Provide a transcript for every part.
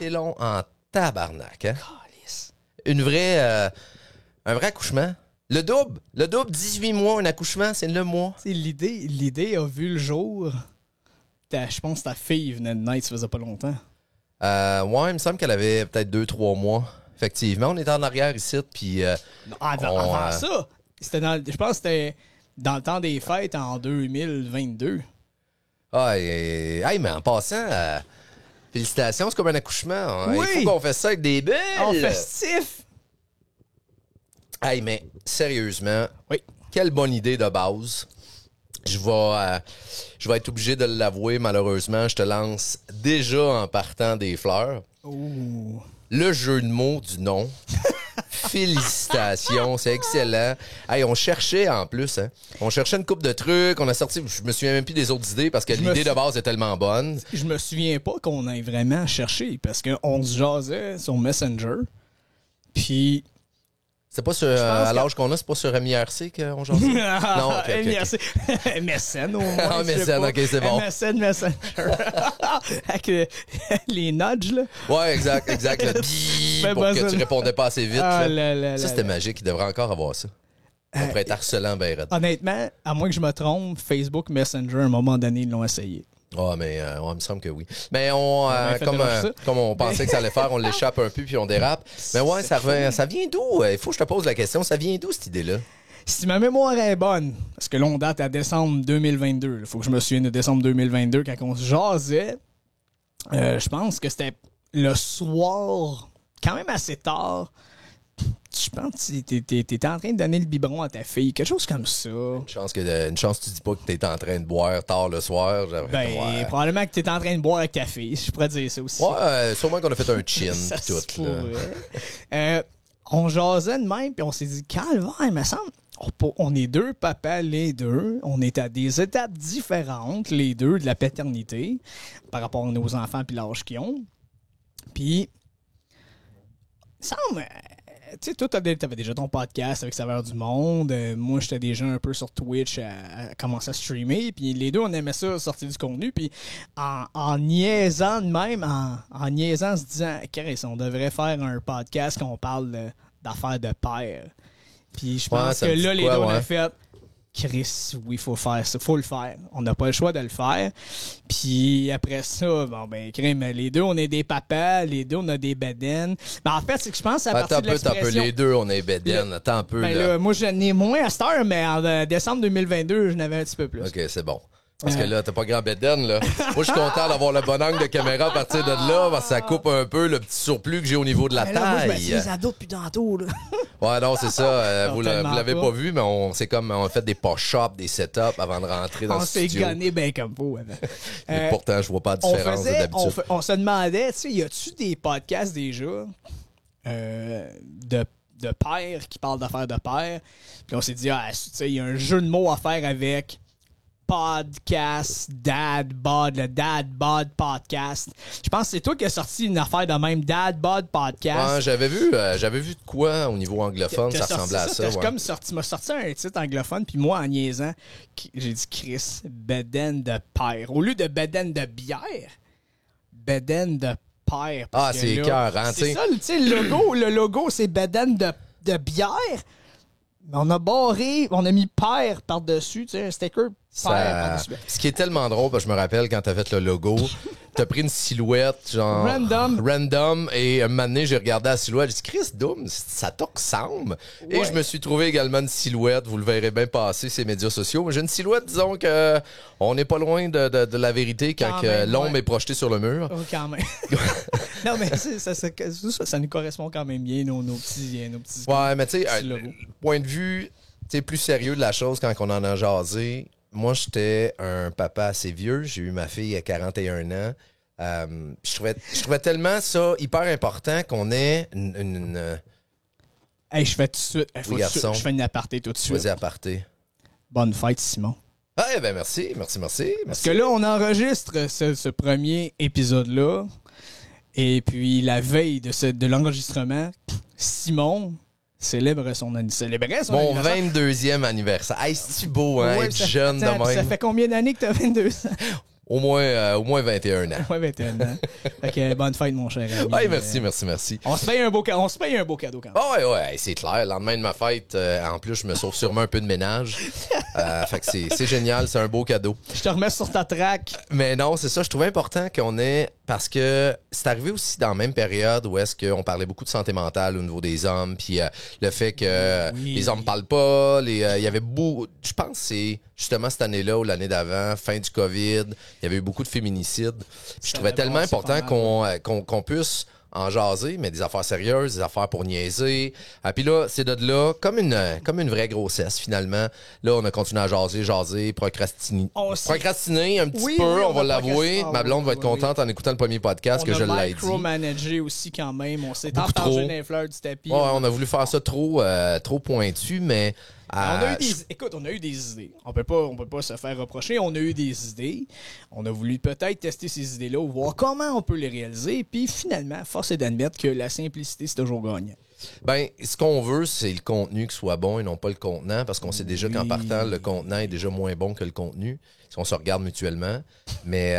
été long en tabarnak, hein? Calice. Un vrai accouchement. Le double, 18 mois, un accouchement, c'est le mois. Tu sais, l'idée a vu le jour. Je pense que ta fille venait de naître, ça faisait pas longtemps. Ouais, il me semble qu'elle avait peut-être 2-3 mois. Effectivement, on était en arrière ici, puis... Avant ça, je pense que c'était dans le temps des fêtes en 2022. Ah, mais en passant, félicitations, c'est comme un accouchement. Oui. Il faut qu'on fasse ça avec des belles. En festif! Hey, mais sérieusement, Oui. quelle bonne idée de base. Je vais être obligé de l'avouer, malheureusement. Je te lance déjà en partant des fleurs. Ouh. Le jeu de mots du nom. Félicitations, c'est excellent. Hey, on cherchait en plus, hein. On cherchait une couple de trucs, on a sorti, je me souviens même plus des autres idées parce que l'idée de base est tellement bonne. Je me souviens pas qu'on ait vraiment cherché parce qu'on se jasait sur Messenger. Puis. C'est pas sur, à l'âge qu'on a, c'est pas sur MIRC qu'on joue? Non, ok. MSN au moins. Ah, MSN, ok, c'est bon. MSN, Messenger. Avec les nudges, là. Ouais, exact. Le bip pour que tu répondais pas assez vite. Ça, c'était magique. Il devrait encore avoir ça. On pourrait être harcelant, ben raide. Honnêtement, à moins que je me trompe, Facebook Messenger, à un moment donné, ils l'ont essayé. Ah, mais il me semble que oui. Mais comme on pensait que ça allait faire, on l'échappe un peu puis on dérape. Mais ouais, ça vient d'où? Il faut que je te pose la question. Ça vient d'où, cette idée-là? Si ma mémoire est bonne, parce que là, on date à décembre 2022. Il faut que je me souvienne de décembre 2022, quand on se jasait. Je pense que c'était le soir, quand même assez tard. Je pense que t'étais en train de donner le biberon à ta fille, quelque chose comme ça. Une chance que tu dis pas que t'es en train de boire tard le soir. Probablement que t'es en train de boire avec ta fille, je pourrais dire ça aussi. Ouais, sûrement qu'on a fait un chin pis tout. Là. On jasait de même, puis on s'est dit, calvaire, il me semble, on est deux papas, les deux. On est à des étapes différentes, les deux, de la paternité, par rapport à nos enfants puis l'âge qu'ils ont. Puis, il semble... Tu sais, toi, t'avais déjà ton podcast avec Saveur du Monde. Moi, j'étais déjà un peu sur Twitch à commencer à streamer. Puis les deux, on aimait ça, sortir du contenu. Puis en niaisant de même, en niaisant, en se disant, Chris, on devrait faire un podcast qu'on parle d'affaires de père. Puis je pense que là, les deux, on a fait... Chris, oui, faut faire ça, faut le faire. On n'a pas le choix de le faire. Puis après ça, les deux, on est des papas, les deux, on a des bedaines. Mais en fait, c'est que je pense à partir de l'expression... les deux, on est bedaines. Attends un peu, là, moi, j'en ai moins à cette heure, mais en décembre 2022, j'en avais un petit peu plus. OK, c'est bon. Parce que là, t'as pas grand bedaine, là. Moi, je suis content d'avoir le bon angle de caméra à partir de là, parce que ça coupe un peu le petit surplus que j'ai au niveau de la taille. Moi, je me suis les ados depuis tantôt, là. Ouais, non, c'est ça. Vous l'avez pas vu, mais on a fait des push-ups, des setups avant de rentrer dans le studio. On s'est gagné bien comme vous. Mais pourtant, je vois pas de différence d'habitude. On se demandait, tu sais, y a-tu des podcasts déjà de pères qui parlent d'affaires de pères? Puis on s'est dit, tu sais, il y a un jeu de mots à faire avec... podcast, le Dad Bod Podcast. Je pense que c'est toi qui as sorti une affaire de même, Dad Bod Podcast. Ouais, j'avais vu de quoi au niveau anglophone, ça ressemblait à ça. Tu m'as sorti un titre anglophone, puis moi, en niaisant, j'ai dit Chris, bedaine de père. Au lieu de bedaine de bière, bedaine de père. C'est écœurant, tu sais. C'est ça, tu sais, le logo, c'est bedaine de bière. Mais on a mis père par-dessus, tu sais, un sticker père par-dessus. Ce qui est tellement drôle, parce que je me rappelle quand t'as fait le logo, t'as pris une silhouette, genre... Random, et un moment donné, j'ai regardé la silhouette, j'ai dit, Chris Doom, ça te ressemble. Ouais. Et je me suis trouvé également une silhouette, vous le verrez bien passer ces médias sociaux, mais j'ai une silhouette, disons que on n'est pas loin de la vérité quand l'ombre est projetée sur le mur. Oh, quand même. Non, mais ça nous correspond quand même bien, nos petits ouais, mais tu sais, point de vue plus sérieux de la chose quand on en a jasé, moi, j'étais un papa assez vieux. J'ai eu ma fille à 41 ans. Je trouvais tellement ça hyper important qu'on ait une Hey, je fais tout de suite. Je fais une aparté tout de suite. Vas-y, aparté. Bonne fête, Simon. Ah, ben merci. Parce que là, on enregistre ce premier épisode-là. Et puis, la veille de l'enregistrement, Simon célébrait son anniversaire. Mon 22e anniversaire. Hey, c'est-tu beau, hein, être jeune de même. Ça fait combien d'années que t'as 22 ans? Au moins 21 ans. Ouais, 21 ans. Fait que bonne fête, mon cher ami. Ouais, merci. On se paye un beau cadeau quand même. Ah ouais, c'est clair. Le lendemain de ma fête, en plus, je me sauve sûrement un peu de ménage. Fait que c'est génial, c'est un beau cadeau. Je te remets sur ta track. Mais non, c'est ça, je trouvais important qu'on ait... Parce que c'est arrivé aussi dans la même période où est-ce qu'on parlait beaucoup de santé mentale au niveau des hommes, puis le fait que les hommes parlent pas, il y avait beaucoup... Je pense que c'est justement cette année-là ou l'année d'avant, fin du COVID, il y avait eu beaucoup de féminicides. Puis je trouvais tellement important qu'on puisse en jaser, mais des affaires sérieuses, des affaires pour niaiser. Puis là, c'est de là, comme une vraie grossesse, finalement. Là, on a continué à jaser, procrastiner un petit peu, on va l'avouer. Ma blonde va être contente en écoutant le premier podcast que je l'ai dit. On a micromanagé aussi quand même. On s'est entendu dans les fleurs du tapis. Ouais, on a voulu faire ça trop pointu, mais... on a eu des idées. On peut pas se faire reprocher. On a eu des idées. On a voulu peut-être tester ces idées-là ou voir comment on peut les réaliser. Puis finalement, force est d'admettre que la simplicité, c'est toujours gagnant. Ben, ce qu'on veut, c'est le contenu qui soit bon et non pas le contenant, parce qu'on sait déjà qu'en partant, le contenant est déjà moins bon que le contenu, si on se regarde mutuellement. Mais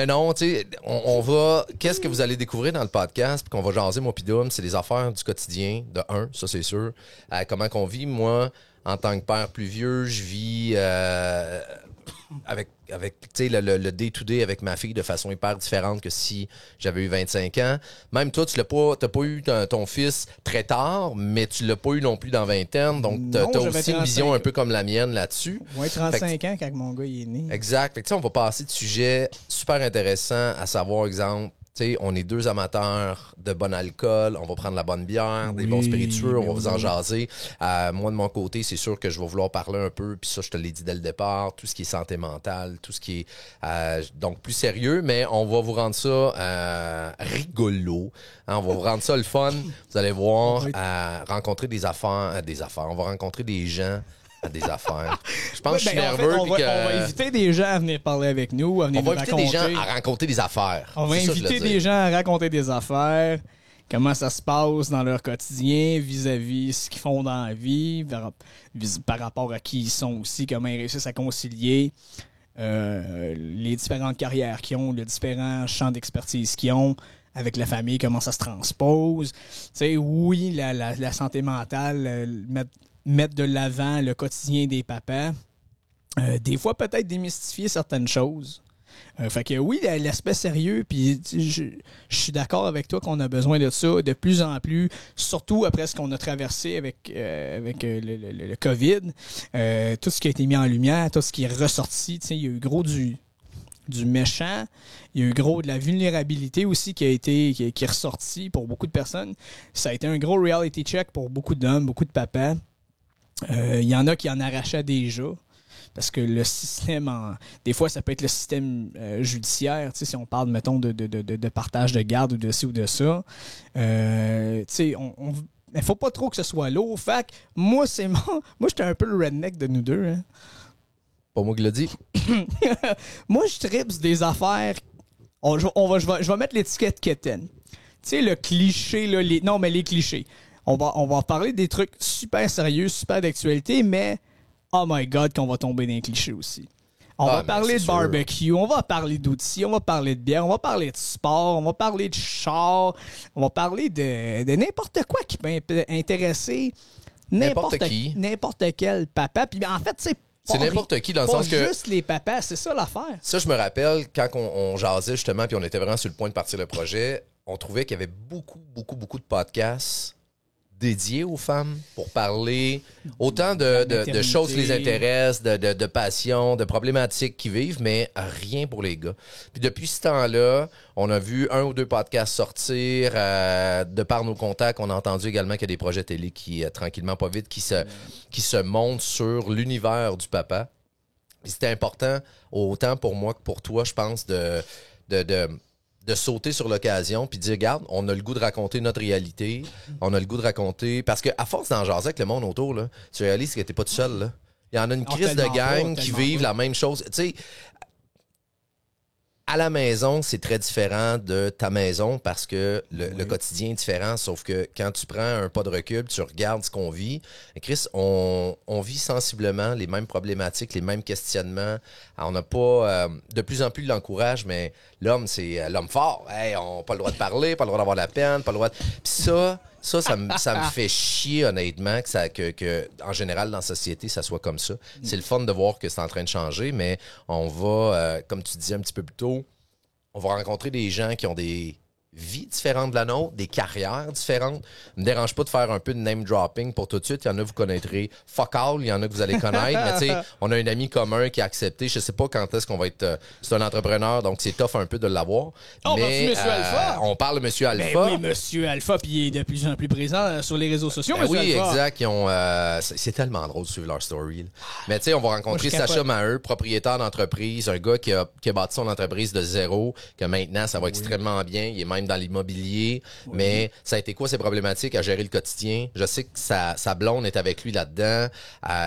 non, tu sais, on va... Qu'est-ce que vous allez découvrir dans le podcast, puis qu'on va jaser, moi pis Dom, c'est les affaires du quotidien, ça c'est sûr. Comment qu'on vit, moi, en tant que père plus vieux, je vis... avec tu sais le day-to-day avec ma fille de façon hyper différente que si j'avais eu 25 ans. Même toi, t'as pas eu ton fils très tard, mais tu l'as pas eu non plus dans vingtaine, donc t'as aussi une vision un peu comme la mienne là-dessus. Ouais, 35 ans quand mon gars il est né. Exact. Fait que, on va passer de sujets super intéressants, à savoir, exemple, t'sais, on est deux amateurs de bon alcool, on va prendre la bonne bière, des bons spiritueux, on va vous en jaser. Moi, de mon côté, c'est sûr que je vais vouloir parler un peu, puis ça, je te l'ai dit dès le départ, tout ce qui est santé mentale, tout ce qui est donc plus sérieux, mais on va vous rendre ça rigolo. Hein, on va vous rendre ça le fun. Vous allez voir, rencontrer des affaires. On va rencontrer des gens à des affaires. Je pense que je suis nerveux. On va inviter des gens à venir parler avec nous, à venir nous raconter. On va inviter des gens à raconter des affaires. On va inviter des gens à raconter des affaires, comment ça se passe dans leur quotidien, vis-à-vis ce qu'ils font dans la vie, par rapport à qui ils sont aussi, comment ils réussissent à concilier les différentes carrières qu'ils ont, les différents champs d'expertise qu'ils ont avec la famille, comment ça se transpose. Tu sais, oui, la santé mentale, mettre de l'avant le quotidien des papas. Des fois, peut-être démystifier certaines choses. Fait que oui, l'aspect sérieux, puis je suis d'accord avec toi qu'on a besoin de ça de plus en plus, surtout après ce qu'on a traversé avec le COVID. Tout ce qui a été mis en lumière, tout ce qui est ressorti, il y a eu gros du méchant, il y a eu gros de la vulnérabilité aussi qui est ressorti pour beaucoup de personnes. Ça a été un gros reality check pour beaucoup d'hommes, beaucoup de papas. Il y en a qui en arrachaient déjà parce que le système, des fois ça peut être le système judiciaire, si on parle mettons de partage de garde ou de ci ou de ça, il faut pas trop que ce soit lourd. Fait que moi j'étais un peu le redneck de nous deux, hein. Pas moi qui l'ai dit. Moi je tripe des affaires, je vais mettre l'étiquette quétaine, le cliché là, les clichés. On va parler des trucs super sérieux, super d'actualité, mais oh my God qu'on va tomber dans les clichés aussi. On va parler de barbecue, on va parler d'outils, on va parler de bière, on va parler de sport, on va parler de char, on va parler de n'importe quoi qui peut intéresser n'importe quel papa. Puis en fait, c'est n'importe qui dans le sens que... juste les papas, c'est ça l'affaire. Ça, je me rappelle, quand on jasait justement, puis on était vraiment sur le point de partir le projet, on trouvait qu'il y avait beaucoup de podcasts dédié aux femmes pour parler autant de choses qui les intéressent, de passions, de problématiques qu'ils vivent, mais rien pour les gars. Puis depuis ce temps-là, on a vu 1 ou 2 podcasts sortir. De par nos contacts, on a entendu également qu'il y a des projets télé qui, tranquillement, pas vite, qui se montent sur l'univers du papa. Puis c'était important, autant pour moi que pour toi, je pense, de sauter sur l'occasion puis de dire, regarde, on a le goût de raconter notre réalité, on a le goût de raconter... Parce qu'à force d'en jaser avec le monde autour, là, tu réalises que t'es pas tout seul. Là. Il y en a une crise de gang qui vivent la même chose. Tu sais, à la maison, c'est très différent de ta maison parce que le quotidien est différent, sauf que quand tu prends un pas de recul, tu regardes ce qu'on vit. Chris, on vit sensiblement les mêmes problématiques, les mêmes questionnements. Alors, on n'a pas, de plus en plus l'encourage, mais l'homme, c'est l'homme fort. Hey, on n'a pas le droit de parler, pas le droit d'avoir de la peine, pas le droit de... Puis ça me fait chier, honnêtement, que en général, dans la société, ça soit comme ça. C'est le fun de voir que c'est en train de changer, mais on va, comme tu disais un petit peu plus tôt, on va rencontrer des gens qui ont des vies différentes de la nôtre, des carrières différentes. Me dérange pas de faire un peu de name dropping pour tout de suite. Il y en a, vous connaîtrez fuck all, il y en a que vous allez connaître. Mais tu sais, on a un ami commun qui a accepté. Je sais pas quand est-ce qu'on va être... c'est un entrepreneur, donc c'est tough un peu de l'avoir. Oh, mais Monsieur Alpha. On parle de Monsieur Alpha. Ben oui, Monsieur Alpha, puis il est de plus en plus présent sur les réseaux sociaux, Ben Monsieur oui, Alpha. exact. Ils ont, c'est tellement drôle de suivre leur story. Là. Mais tu sais, on va rencontrer Sacha Maheu, propriétaire d'entreprise, un gars qui a bâti son entreprise de zéro, que maintenant, ça va extrêmement bien. Il est même dans l'immobilier. Mais ça a été quoi ses problématiques à gérer le quotidien? Je sais que sa blonde est avec lui là-dedans.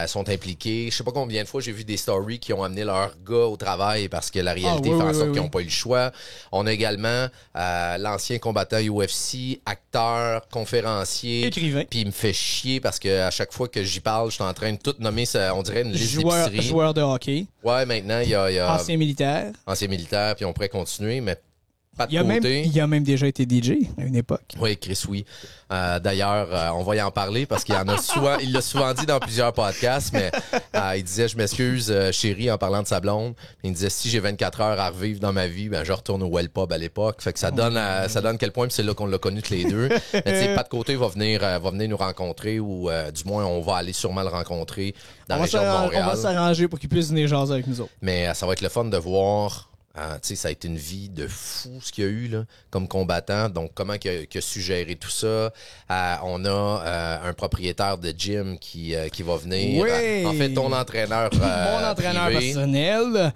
Sont impliqués. Je sais pas combien de fois j'ai vu des stories qui ont amené leur gars au travail parce que la réalité fait en sorte qu'ils n'ont pas eu le choix. On a également l'ancien combattant UFC, acteur, conférencier. Écrivain. Puis il me fait chier parce que à chaque fois que j'y parle, je suis en train de tout nommer, on dirait une liste d'épicerie. Joueur de hockey. Ouais, maintenant, il y a... Ancien militaire. Ancien militaire, puis on pourrait continuer, mais pas de il a même déjà été DJ à une époque. Oui, Chris, oui. D'ailleurs, on va y en parler parce qu'il y en a souvent, il l'a souvent dit dans plusieurs podcasts, mais il disait, je m'excuse, chérie, en parlant de sa blonde. Il me disait, si j'ai 24 heures à revivre dans ma vie, ben, je retourne au Well Pub à l'époque. Fait que ça donne quel point, puis c'est là qu'on l'a connu tous les deux. Mais tu sais, Pat Côté va venir nous rencontrer ou du moins, on va aller sûrement le rencontrer dans la région de Montréal. On va s'arranger pour qu'il puisse venir jaser avec nous autres. Mais ça va être le fun de voir... ça a été une vie de fou ce qu'il y a eu là, comme combattant. Donc, comment qu'il a su gérer tout ça? On a un propriétaire de gym qui va venir. Oui. En fait, ton entraîneur mon entraîneur privé. personnel.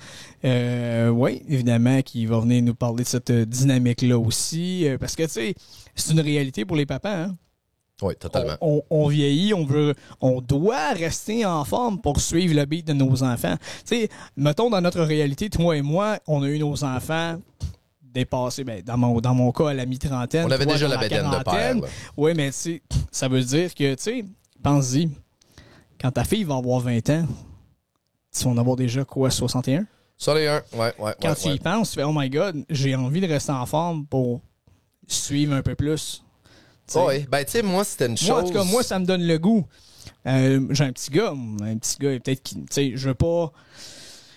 Oui, évidemment, qui va venir nous parler de cette dynamique-là aussi. Parce que, tu sais, c'est une réalité pour les papas, hein? Oui, totalement. On vieillit, on doit rester en forme pour suivre le beat de nos enfants. Tu sais, mettons dans notre réalité, toi et moi, on a eu nos enfants dépassés, ben, dans mon cas, à la mi-trentaine. On avait déjà la bédaine de père. Oui, mais tu sais, ça veut dire que, tu sais, pense-y, quand ta fille va avoir 20 ans, tu vas en avoir déjà quoi, 61? 61, ouais. Quand tu y penses, tu fais, oh my God, j'ai envie de rester en forme pour suivre un peu plus. Oui, ben tu sais, moi, c'était une chose... Moi, en tout cas, moi, ça me donne le goût. J'ai un petit gars, peut-être qui... Tu sais, je veux pas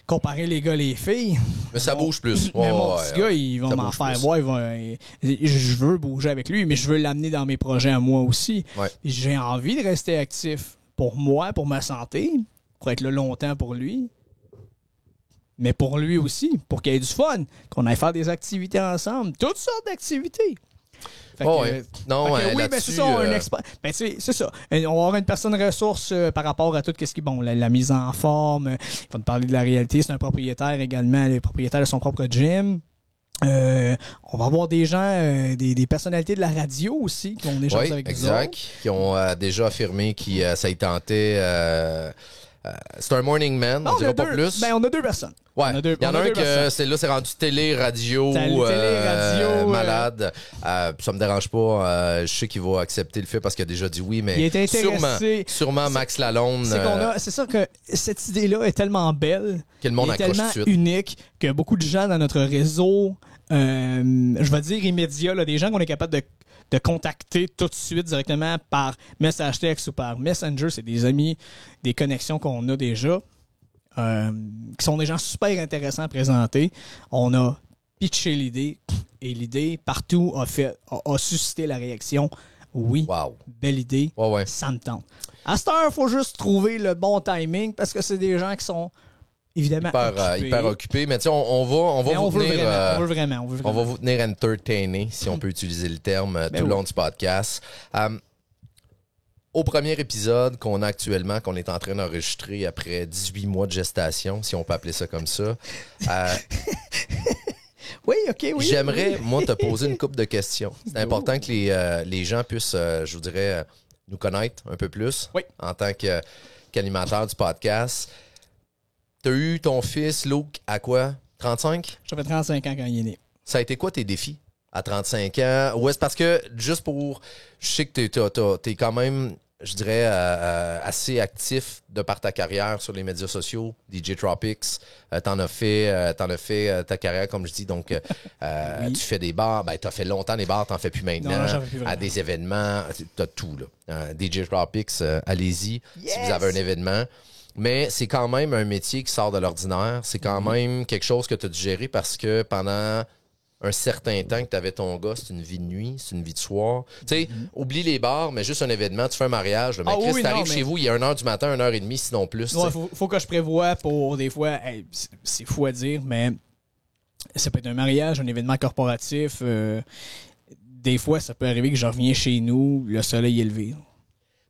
comparer les gars et les filles. Mais ça bouge plus. Mais mon petit gars, il va m'en faire voir. Je veux bouger avec lui, mais je veux l'amener dans mes projets à moi aussi. Ouais. J'ai envie de rester actif pour moi, pour ma santé, pour être là longtemps pour lui. Mais pour lui aussi, pour qu'il y ait du fun, qu'on aille faire des activités ensemble. Toutes sortes d'activités. Non, oui, ben c'est ça, un expert. Ben c'est ça. On va avoir une personne ressource par rapport à tout ce qui est bon, la mise en forme. Il va nous parler de la réalité. C'est un propriétaire également, le propriétaire de son propre gym. On va avoir des gens, des personnalités de la radio aussi qui vont échanger avec nous autres. Qui ont déjà affirmé que ça y tentait. C'est un morning man, on dirait pas plus. Ben, on a deux personnes. Ouais. Il y en a un que c'est rendu télé, radio, malade. Ça me dérange pas. Je sais qu'il va accepter le fait parce qu'il a déjà dit oui, mais il est intéressé. sûrement Max Lalonde. C'est sûr que cette idée-là est tellement belle, que le monde accroche tout de suite. Unique que beaucoup de gens dans notre réseau, je vais dire immédiat, là, des gens qu'on est capable de contacter tout de suite directement par message texte ou par Messenger. C'est des amis, des connexions qu'on a déjà, qui sont des gens super intéressants à présenter. On a pitché l'idée et l'idée partout a suscité la réaction. Oui, wow. Belle idée, ça me tente. À cette heure, il faut juste trouver le bon timing parce que c'est des gens qui sont évidemment hyper occupé, mais tu sais, on va vous venir entertainer, si on peut utiliser le terme, tout le long du podcast. Au premier épisode qu'on a actuellement, qu'on est en train d'enregistrer après 18 mois de gestation, si on peut appeler ça comme ça. Oui. J'aimerais, moi, te poser une couple de questions. C'est important que les gens puissent, je vous dirais, nous connaître un peu plus en tant qu'animateur du podcast. T'as eu ton fils, Luke, à quoi? 35? J'avais 35 ans quand il est né. Ça a été quoi tes défis à 35 ans? Ouais, c'est parce que, juste pour... Je sais que t'es quand même, je dirais, assez actif de par ta carrière sur les médias sociaux. DJ Tropics, t'en as fait ta carrière, comme je dis. Donc, Oui. tu fais des bars. Ben, t'as fait longtemps des bars, t'en fais plus maintenant. Non, j'en fais plus vraiment. À des événements, t'as tout, là. DJ Tropics, allez-y, Yes! si vous avez un événement. Mais c'est quand même un métier qui sort de l'ordinaire. C'est quand même quelque chose que tu as dû gérer parce que pendant un certain temps que tu avais ton gars, c'est une vie de nuit, c'est une vie de soir. Tu sais, oublie les bars, mais juste un événement, tu fais un mariage. Mais Chris, oui, t'arrives non, chez vous, il est 1h du matin, 1h30, sinon plus. Ouais, faut que je prévoie pour des fois, c'est fou à dire, mais ça peut être un mariage, un événement corporatif. Des fois, ça peut arriver que je reviens chez nous, le soleil est levé.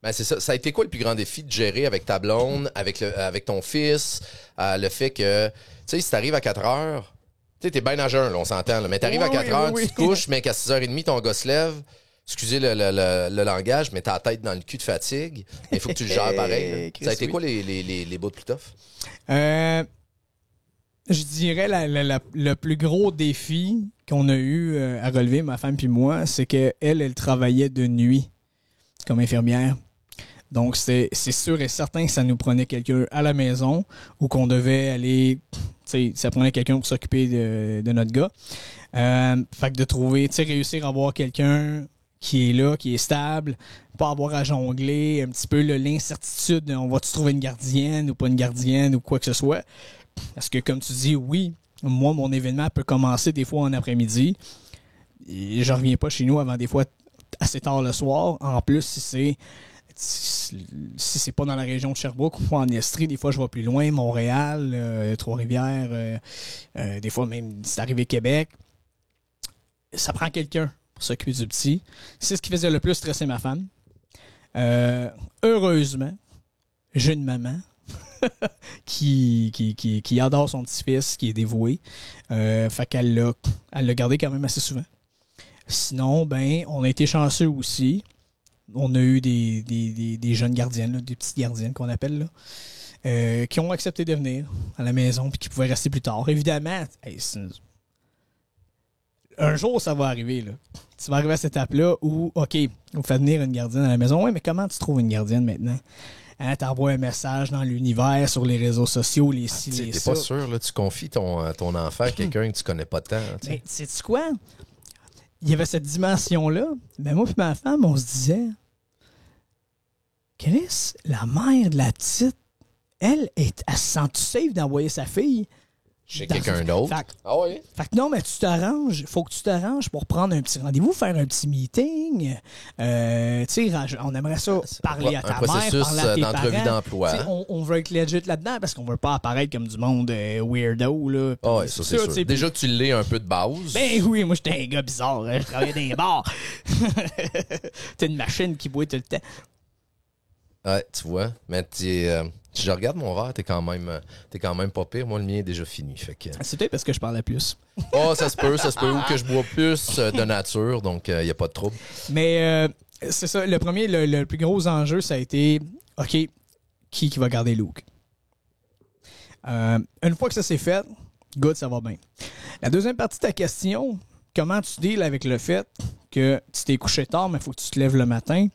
Ben c'est ça. Ça a été quoi le plus grand défi de gérer avec ta blonde, avec ton fils, le fait que, tu sais, si t'arrives à 4 heures, tu sais, t'es bien à jeun, là, on s'entend, là, mais t'arrives à 4 heures, tu te couches, mais qu'à 6h30, ton gars se lève, excusez le langage, mais t'as la tête dans le cul de fatigue, il faut que tu le gères pareil. Là. Ça a été quoi les bouts de plus tough? Je dirais le plus gros défi qu'on a eu à relever, ma femme puis moi, c'est qu'elle travaillait de nuit comme infirmière. Donc, c'est sûr et certain que ça nous prenait quelqu'un à la maison ou qu'on devait aller... Ça prenait quelqu'un pour s'occuper de notre gars. Fait que de trouver, réussir à avoir quelqu'un qui est là, qui est stable, pas avoir à jongler, un petit peu l'incertitude, on va-tu trouver une gardienne ou pas une gardienne ou quoi que ce soit. Parce que, comme tu dis, oui, moi, mon événement peut commencer des fois en après-midi. Et je reviens pas chez nous avant des fois assez tard le soir. En plus, si c'est pas dans la région de Sherbrooke ou en Estrie, des fois je vais plus loin, Montréal, Trois-Rivières, des fois même c'est arrivé Québec. Ça prend quelqu'un pour s'occuper du petit. C'est ce qui faisait le plus stresser ma femme. Heureusement, j'ai une maman qui adore son petit-fils, qui est dévoué. Fait qu'elle l'a gardé quand même assez souvent. Sinon, ben, on a été chanceux aussi. On a eu des jeunes gardiennes, là, des petites gardiennes qu'on appelle, là, qui ont accepté de venir à la maison puis qui pouvaient rester plus tard. Évidemment, un jour, ça va arriver. Là. Tu vas arriver à cette étape-là où, OK, on fait venir une gardienne à la maison. Oui, mais comment tu trouves une gardienne maintenant? Hein, t'envoies un message dans l'univers, sur les réseaux sociaux, les ci, les ça. T'es pas sûr, là, tu confies ton enfant à quelqu'un que tu connais pas tant. Mais sais-tu quoi? Il y avait cette dimension-là. Ben moi et ma femme, on se disait... Chris, la mère de la petite, elle se sent-tu safe d'envoyer sa fille chez quelqu'un d'autre? Ah oui? Fait que non, mais tu t'arranges. Faut que tu t'arranges pour prendre un petit rendez-vous, faire un petit meeting. Tu sais, on aimerait ça parler à ta mère, parler à tes d'entrevue parents. d'emploi. On veut être legit là-dedans parce qu'on veut pas apparaître comme du monde weirdo. Là. Ah oui, ça c'est sûr. Déjà que tu l'es un peu de base. Ben oui, moi j'étais un gars bizarre. Je travaillais dans les bars. T'as une machine qui boit tout le temps. Ouais, tu vois. Mais si je regarde mon verre, t'es quand même pas pire. Moi, le mien est déjà fini. Fait que... C'est peut-être parce que je parlais plus. Oh, ça se peut. Ou que je bois plus de nature, donc il n'y a pas de trouble. Mais c'est ça, le plus gros enjeu, ça a été, OK, qui va garder Luke? Une fois que ça s'est fait, good, ça va bien. La deuxième partie de ta question, comment tu deals avec le fait que tu t'es couché tard, mais il faut que tu te lèves le matin?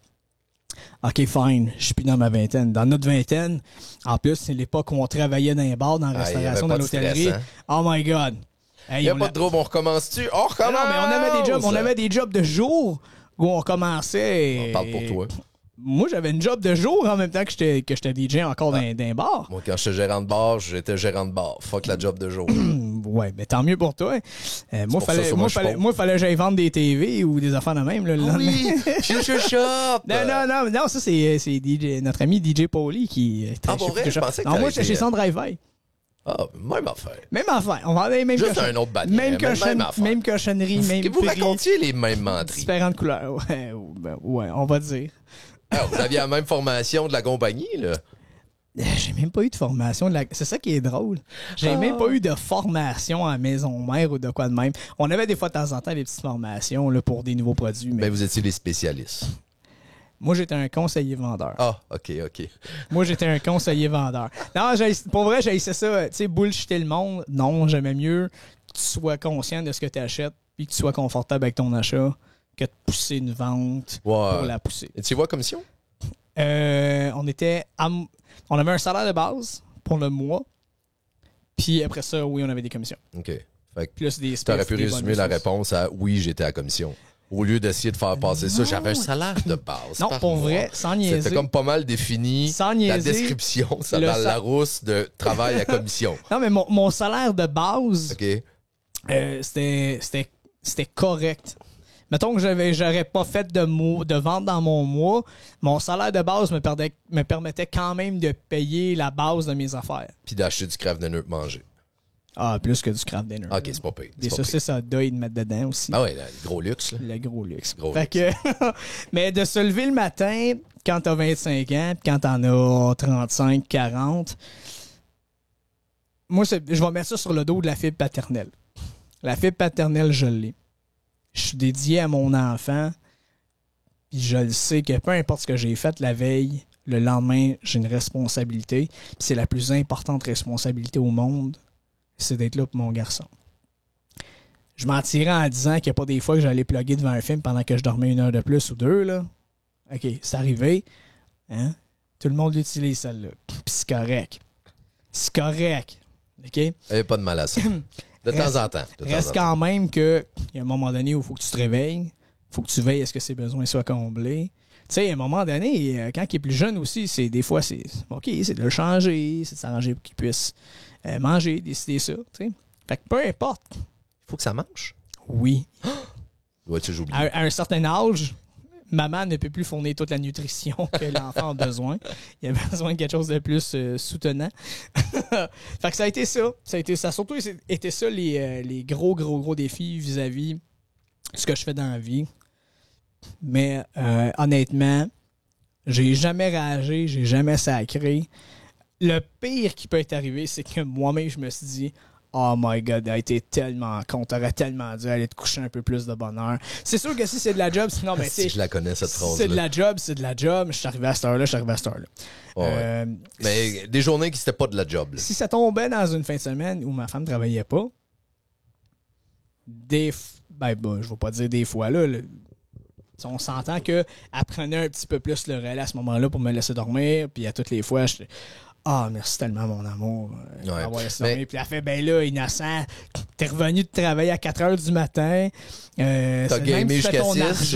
OK, fine, je suis plus dans ma vingtaine. Dans notre vingtaine, en plus, c'est l'époque où on travaillait dans les bars, dans la restauration, dans l'hôtellerie. Oh my God! Il n'y a pas de trouble, on recommence-tu? On recommence! Non, mais on avait des jobs de jour où on commençait. On parle pour toi. Moi, j'avais une job de jour en même temps que j'étais DJ encore dans un bar. Moi, quand j'étais gérant de bar, j'étais gérant de bar. Fuck la job de jour. Ouais, mais tant mieux pour toi. Moi, fallait que j'aille vendre des TV ou des affaires de même. Là, oui! Shop! Non, ça, c'est notre ami DJ Pauly qui est très je pensais que moi, j'étais chez Centre Hi-Fi. Ah, même affaire. Même affaire. On vendait les mêmes juste un autre bannière. Même cochonnerie, même prix. Vous racontiez les mêmes menteries. Différentes couleurs. Ouais, on va dire. Alors, vous aviez la même formation de la compagnie, là? J'ai même pas eu de formation. C'est ça qui est drôle. J'ai même pas eu de formation à maison mère ou de quoi de même. On avait des fois de temps en temps des petites formations là, pour des nouveaux produits. Mais vous étiez les spécialistes. Moi, j'étais un conseiller vendeur. Ah, OK. Moi, j'étais un conseiller vendeur. Non, pour vrai, j'haïssais ça. Tu sais, bullshiter le monde. Non, j'aimais mieux que tu sois conscient de ce que tu achètes puis que tu sois confortable avec ton achat que de pousser une vente pour la pousser. Et tu vois commission? On avait un salaire de base pour le mois. Puis après ça, oui, on avait des commissions. OK. Fait que plus des tu aurais pu résumer la réponse à oui, j'étais à commission. Au lieu d'essayer de faire passer ça, j'avais un salaire de base. Non, pour vrai, sans niaiser. C'était comme pas mal défini. Sans niaiser. La description, ça dans la rousse de travail à commission. Non, mais mon salaire de base, OK. c'était correct. Mettons que j'aurais pas fait de vente dans mon mois, mon salaire de base me permettait quand même de payer la base de mes affaires. Puis d'acheter du Kraft Dinner pour manger. Ah, plus que du Kraft Dinner. OK, c'est pas pire. Des saucisses à deuil de mettre dedans aussi. Ah ouais, le gros luxe. Là. Le gros luxe. Fait que, mais de se lever le matin, quand t'as 25 ans, puis quand t'en as 35, 40, moi, je vais mettre ça sur le dos de la fibre paternelle. La fibre paternelle, je l'ai. Je suis dédié à mon enfant, puis je le sais que peu importe ce que j'ai fait la veille, le lendemain, j'ai une responsabilité. Puis c'est la plus importante responsabilité au monde, c'est d'être là pour mon garçon. Je m'en tirais en disant qu'il n'y a pas des fois que j'allais plugger devant un film pendant que je dormais 1 heure de plus ou 2, là. OK, c'est arrivé. Hein? Tout le monde l'utilise, celle-là. Puis c'est correct. C'est correct. OK? il n'y a pas de mal à ça. De temps en temps. Reste quand même qu'il y a un moment donné où il faut que tu te réveilles. Il faut que tu veilles à ce que ses besoins soient comblés. Tu sais, à un moment donné, quand il est plus jeune aussi, des fois, c'est OK, c'est de le changer, c'est de s'arranger pour qu'il puisse manger, décider ça. T'sais. Fait que peu importe. Il faut que ça mange. Oui. Dois-tu j'oublie? À un certain âge, maman ne peut plus fournir toute la nutrition que l'enfant a besoin. Il a besoin de quelque chose de plus soutenant. Fait que ça a été ça. Ça a surtout été ça les gros défis vis-à-vis ce que je fais dans la vie. Mais honnêtement, j'ai jamais ragé, j'ai jamais sacré. Le pire qui peut être arrivé, c'est que moi-même, je me suis dit « Oh my God, t'as été tellement con, t'aurais tellement dû aller te coucher un peu plus de bonne heure. » C'est sûr que si c'est de la job, sinon, ben, si je la connais, cette phrase-là. C'est de la job, c'est de la job. Je suis arrivé à cette heure-là, je suis arrivé à cette heure-là. Ouais. Mais des journées qui c'était pas de la job. Là. Si ça tombait dans une fin de semaine où ma femme ne travaillait pas, je vais pas dire des fois, là on s'entend qu'elle prenait un petit peu plus le relais à ce moment-là pour me laisser dormir, puis à toutes les fois, je merci tellement, mon amour. Puis elle fait, ben là, innocent, t'es revenu de travailler à 4 heures du matin. T'as gamé jusqu'à 6.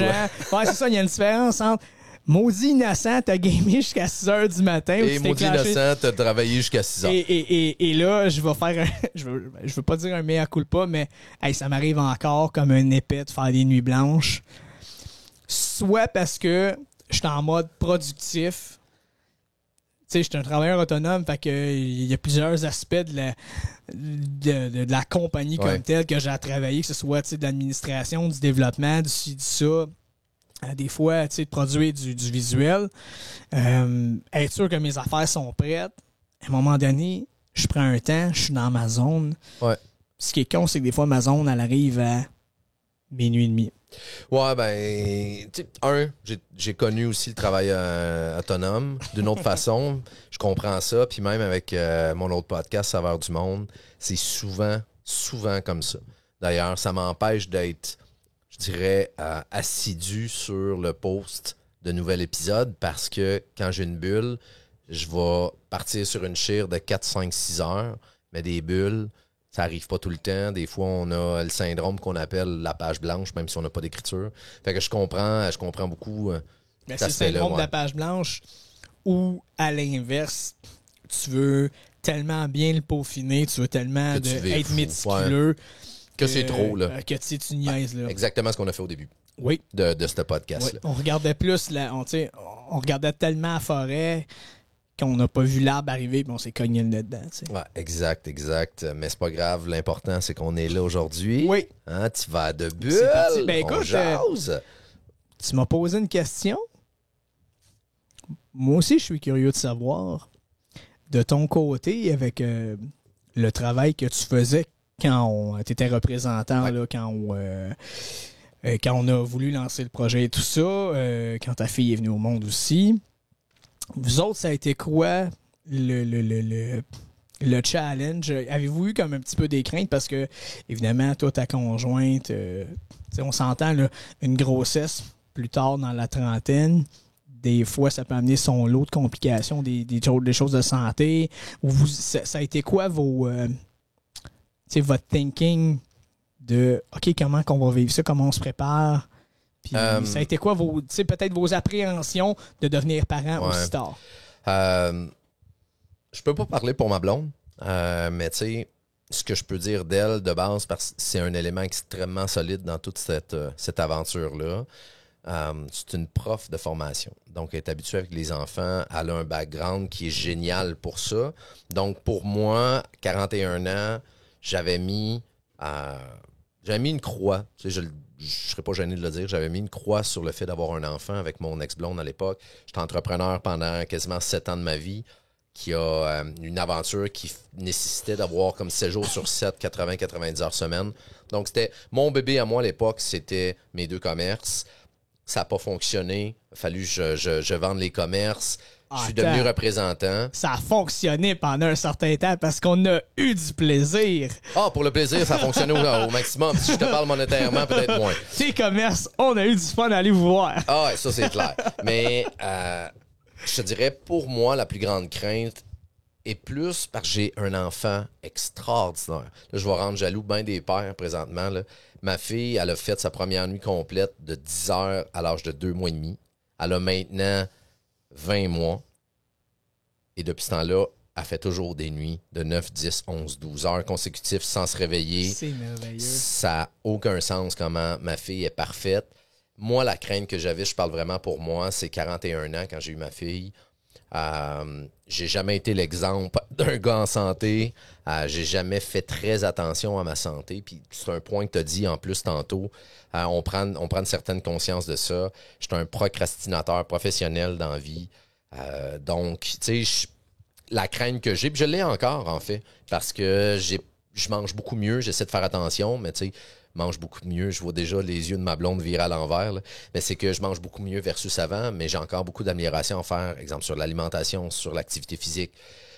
Ouais, c'est ça, il y a une différence entre maudit innocent, t'as gamé jusqu'à 6 heures du matin. Et maudit innocent, t'as travaillé jusqu'à 6 heures. Et là, je vais faire je veux pas dire un mea culpa, mais ça m'arrive encore comme un épée de faire des nuits blanches. Soit parce que je suis en mode productif. Tu sais, je suis un travailleur autonome, fait que il y a plusieurs aspects de la compagnie comme telle que j'ai à travailler, que ce soit de l'administration, du développement, du ci, du ça. Des fois, de produire du visuel. Être sûr que mes affaires sont prêtes. À un moment donné, je prends un temps, je suis dans ma zone. Ouais. Ce qui est con, c'est que des fois, ma zone, elle arrive à minuit et demi. Ouais, ben, j'ai connu aussi le travail autonome d'une autre façon. Je comprends ça. Puis même avec mon autre podcast, Saveur du Monde, c'est souvent comme ça. D'ailleurs, ça m'empêche d'être, je dirais, assidu sur le post de nouvel épisode parce que quand j'ai une bulle, je vais partir sur une chire de 4, 5, 6 heures, mais des bulles, ça arrive pas tout le temps. Des fois, on a le syndrome qu'on appelle la page blanche, même si on n'a pas d'écriture. Fait que je comprends beaucoup. Mais c'est le syndrome de la page blanche ou, à l'inverse, tu veux tellement bien le peaufiner, tu veux tellement être méticuleux. Que c'est trop, là. Que tu niaises, là. Exactement ce qu'on a fait au début. Oui. De ce podcast-là. Oui. On regardait plus, on regardait tellement la forêt qu'on n'a pas vu l'arbre arriver puis on s'est cogné le nez dedans. T'sais. Ouais, exact. Mais c'est pas grave. L'important, c'est qu'on est là aujourd'hui. Oui. Hein, tu vas de bulle. C'est parti. Ben écoute, jase. Tu m'as posé une question. Moi aussi, je suis curieux de savoir, de ton côté, avec le travail que tu faisais quand tu étais représentant, là, quand quand on a voulu lancer le projet et tout ça, quand ta fille est venue au monde aussi. Vous autres, ça a été quoi le challenge? Avez-vous eu comme un petit peu des craintes? Parce que, évidemment, toi, ta conjointe, on s'entend, là, une grossesse plus tard dans la trentaine, des fois, ça peut amener son lot de complications, des choses de santé. Ça a été quoi votre thinking de OK, comment qu'on va vivre ça, comment on se prépare? Puis ça a été quoi peut-être vos appréhensions de devenir parent aussi tard? Je peux pas parler pour ma blonde, mais tu sais, ce que je peux dire d'elle de base, parce que c'est un élément extrêmement solide dans toute cette aventure-là. C'est une prof de formation. Donc, elle est habituée avec les enfants. Elle a un background qui est génial pour ça. Donc, pour moi, 41 ans, j'avais mis une croix. Tu sais, je ne serais pas gêné de le dire. J'avais mis une croix sur le fait d'avoir un enfant avec mon ex-blonde à l'époque. J'étais entrepreneur pendant quasiment 7 ans de ma vie, qui a une aventure qui nécessitait d'avoir comme 7 jours sur 7, 80-90 heures semaine. Donc, c'était mon bébé à moi à l'époque, c'était mes 2 commerces. Ça n'a pas fonctionné. Il a fallu que je vende les commerces. Je suis devenu représentant. Ça a fonctionné pendant un certain temps parce qu'on a eu du plaisir. Pour le plaisir, ça a fonctionné au maximum. Si je te parle monétairement, peut-être moins. Tes commerces, on a eu du fun à aller vous voir. Ouais, ça, c'est clair. Mais je te dirais, pour moi, la plus grande crainte est plus parce que j'ai un enfant extraordinaire. Là, je vais rendre jaloux bien des pères présentement. Là. Ma fille, elle a fait sa première nuit complète de 10 heures à l'âge de 2 mois et demi. Elle a maintenant 20 mois. Et depuis ce temps-là, elle fait toujours des nuits de 9, 10, 11, 12 heures consécutives sans se réveiller. C'est merveilleux. Ça n'a aucun sens comment ma fille est parfaite. Moi, la crainte que j'avais, je parle vraiment pour moi, c'est 41 ans quand j'ai eu ma fille. J'ai jamais été l'exemple d'un gars en santé. J'ai jamais fait très attention à ma santé. Puis c'est un point que tu as dit en plus tantôt. On prend une certaine conscience de ça. Je suis un procrastinateur professionnel dans la vie. Donc, tu sais, la crainte que j'ai, puis je l'ai encore en fait, parce que je mange beaucoup mieux, j'essaie de faire attention, mais tu sais, mange beaucoup mieux. Je vois déjà les yeux de ma blonde virer à l'envers. Là. Mais c'est que je mange beaucoup mieux versus avant, mais j'ai encore beaucoup d'améliorations à faire, exemple sur l'alimentation, sur l'activité physique.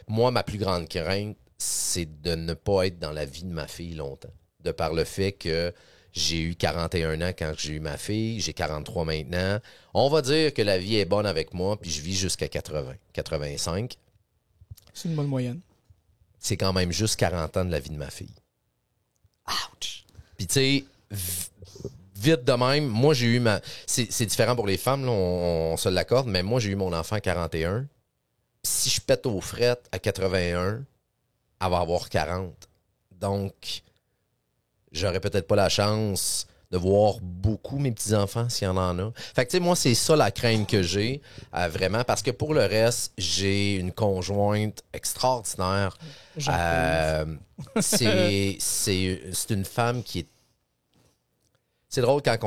Moi, ma plus grande crainte, c'est de ne pas être dans la vie de ma fille longtemps. De par le fait que j'ai eu 41 ans quand j'ai eu ma fille, j'ai 43 maintenant. On va dire que la vie est bonne avec moi, puis je vis jusqu'à 80, 85. C'est une bonne moyenne. C'est quand même juste 40 ans de la vie de ma fille. Ouch! Puis tu sais, vite de même, moi j'ai eu c'est différent pour les femmes, là, on se l'accorde, mais moi j'ai eu mon enfant à 41. Si je pète aux frettes à 81, elle va avoir 40. Donc, j'aurais peut-être pas la chance de voir beaucoup mes petits-enfants s'il y en a. Fait que tu sais, moi, c'est ça la crainte que j'ai, vraiment, parce que pour le reste, j'ai une conjointe extraordinaire. C'est une femme qui est... C'est drôle quand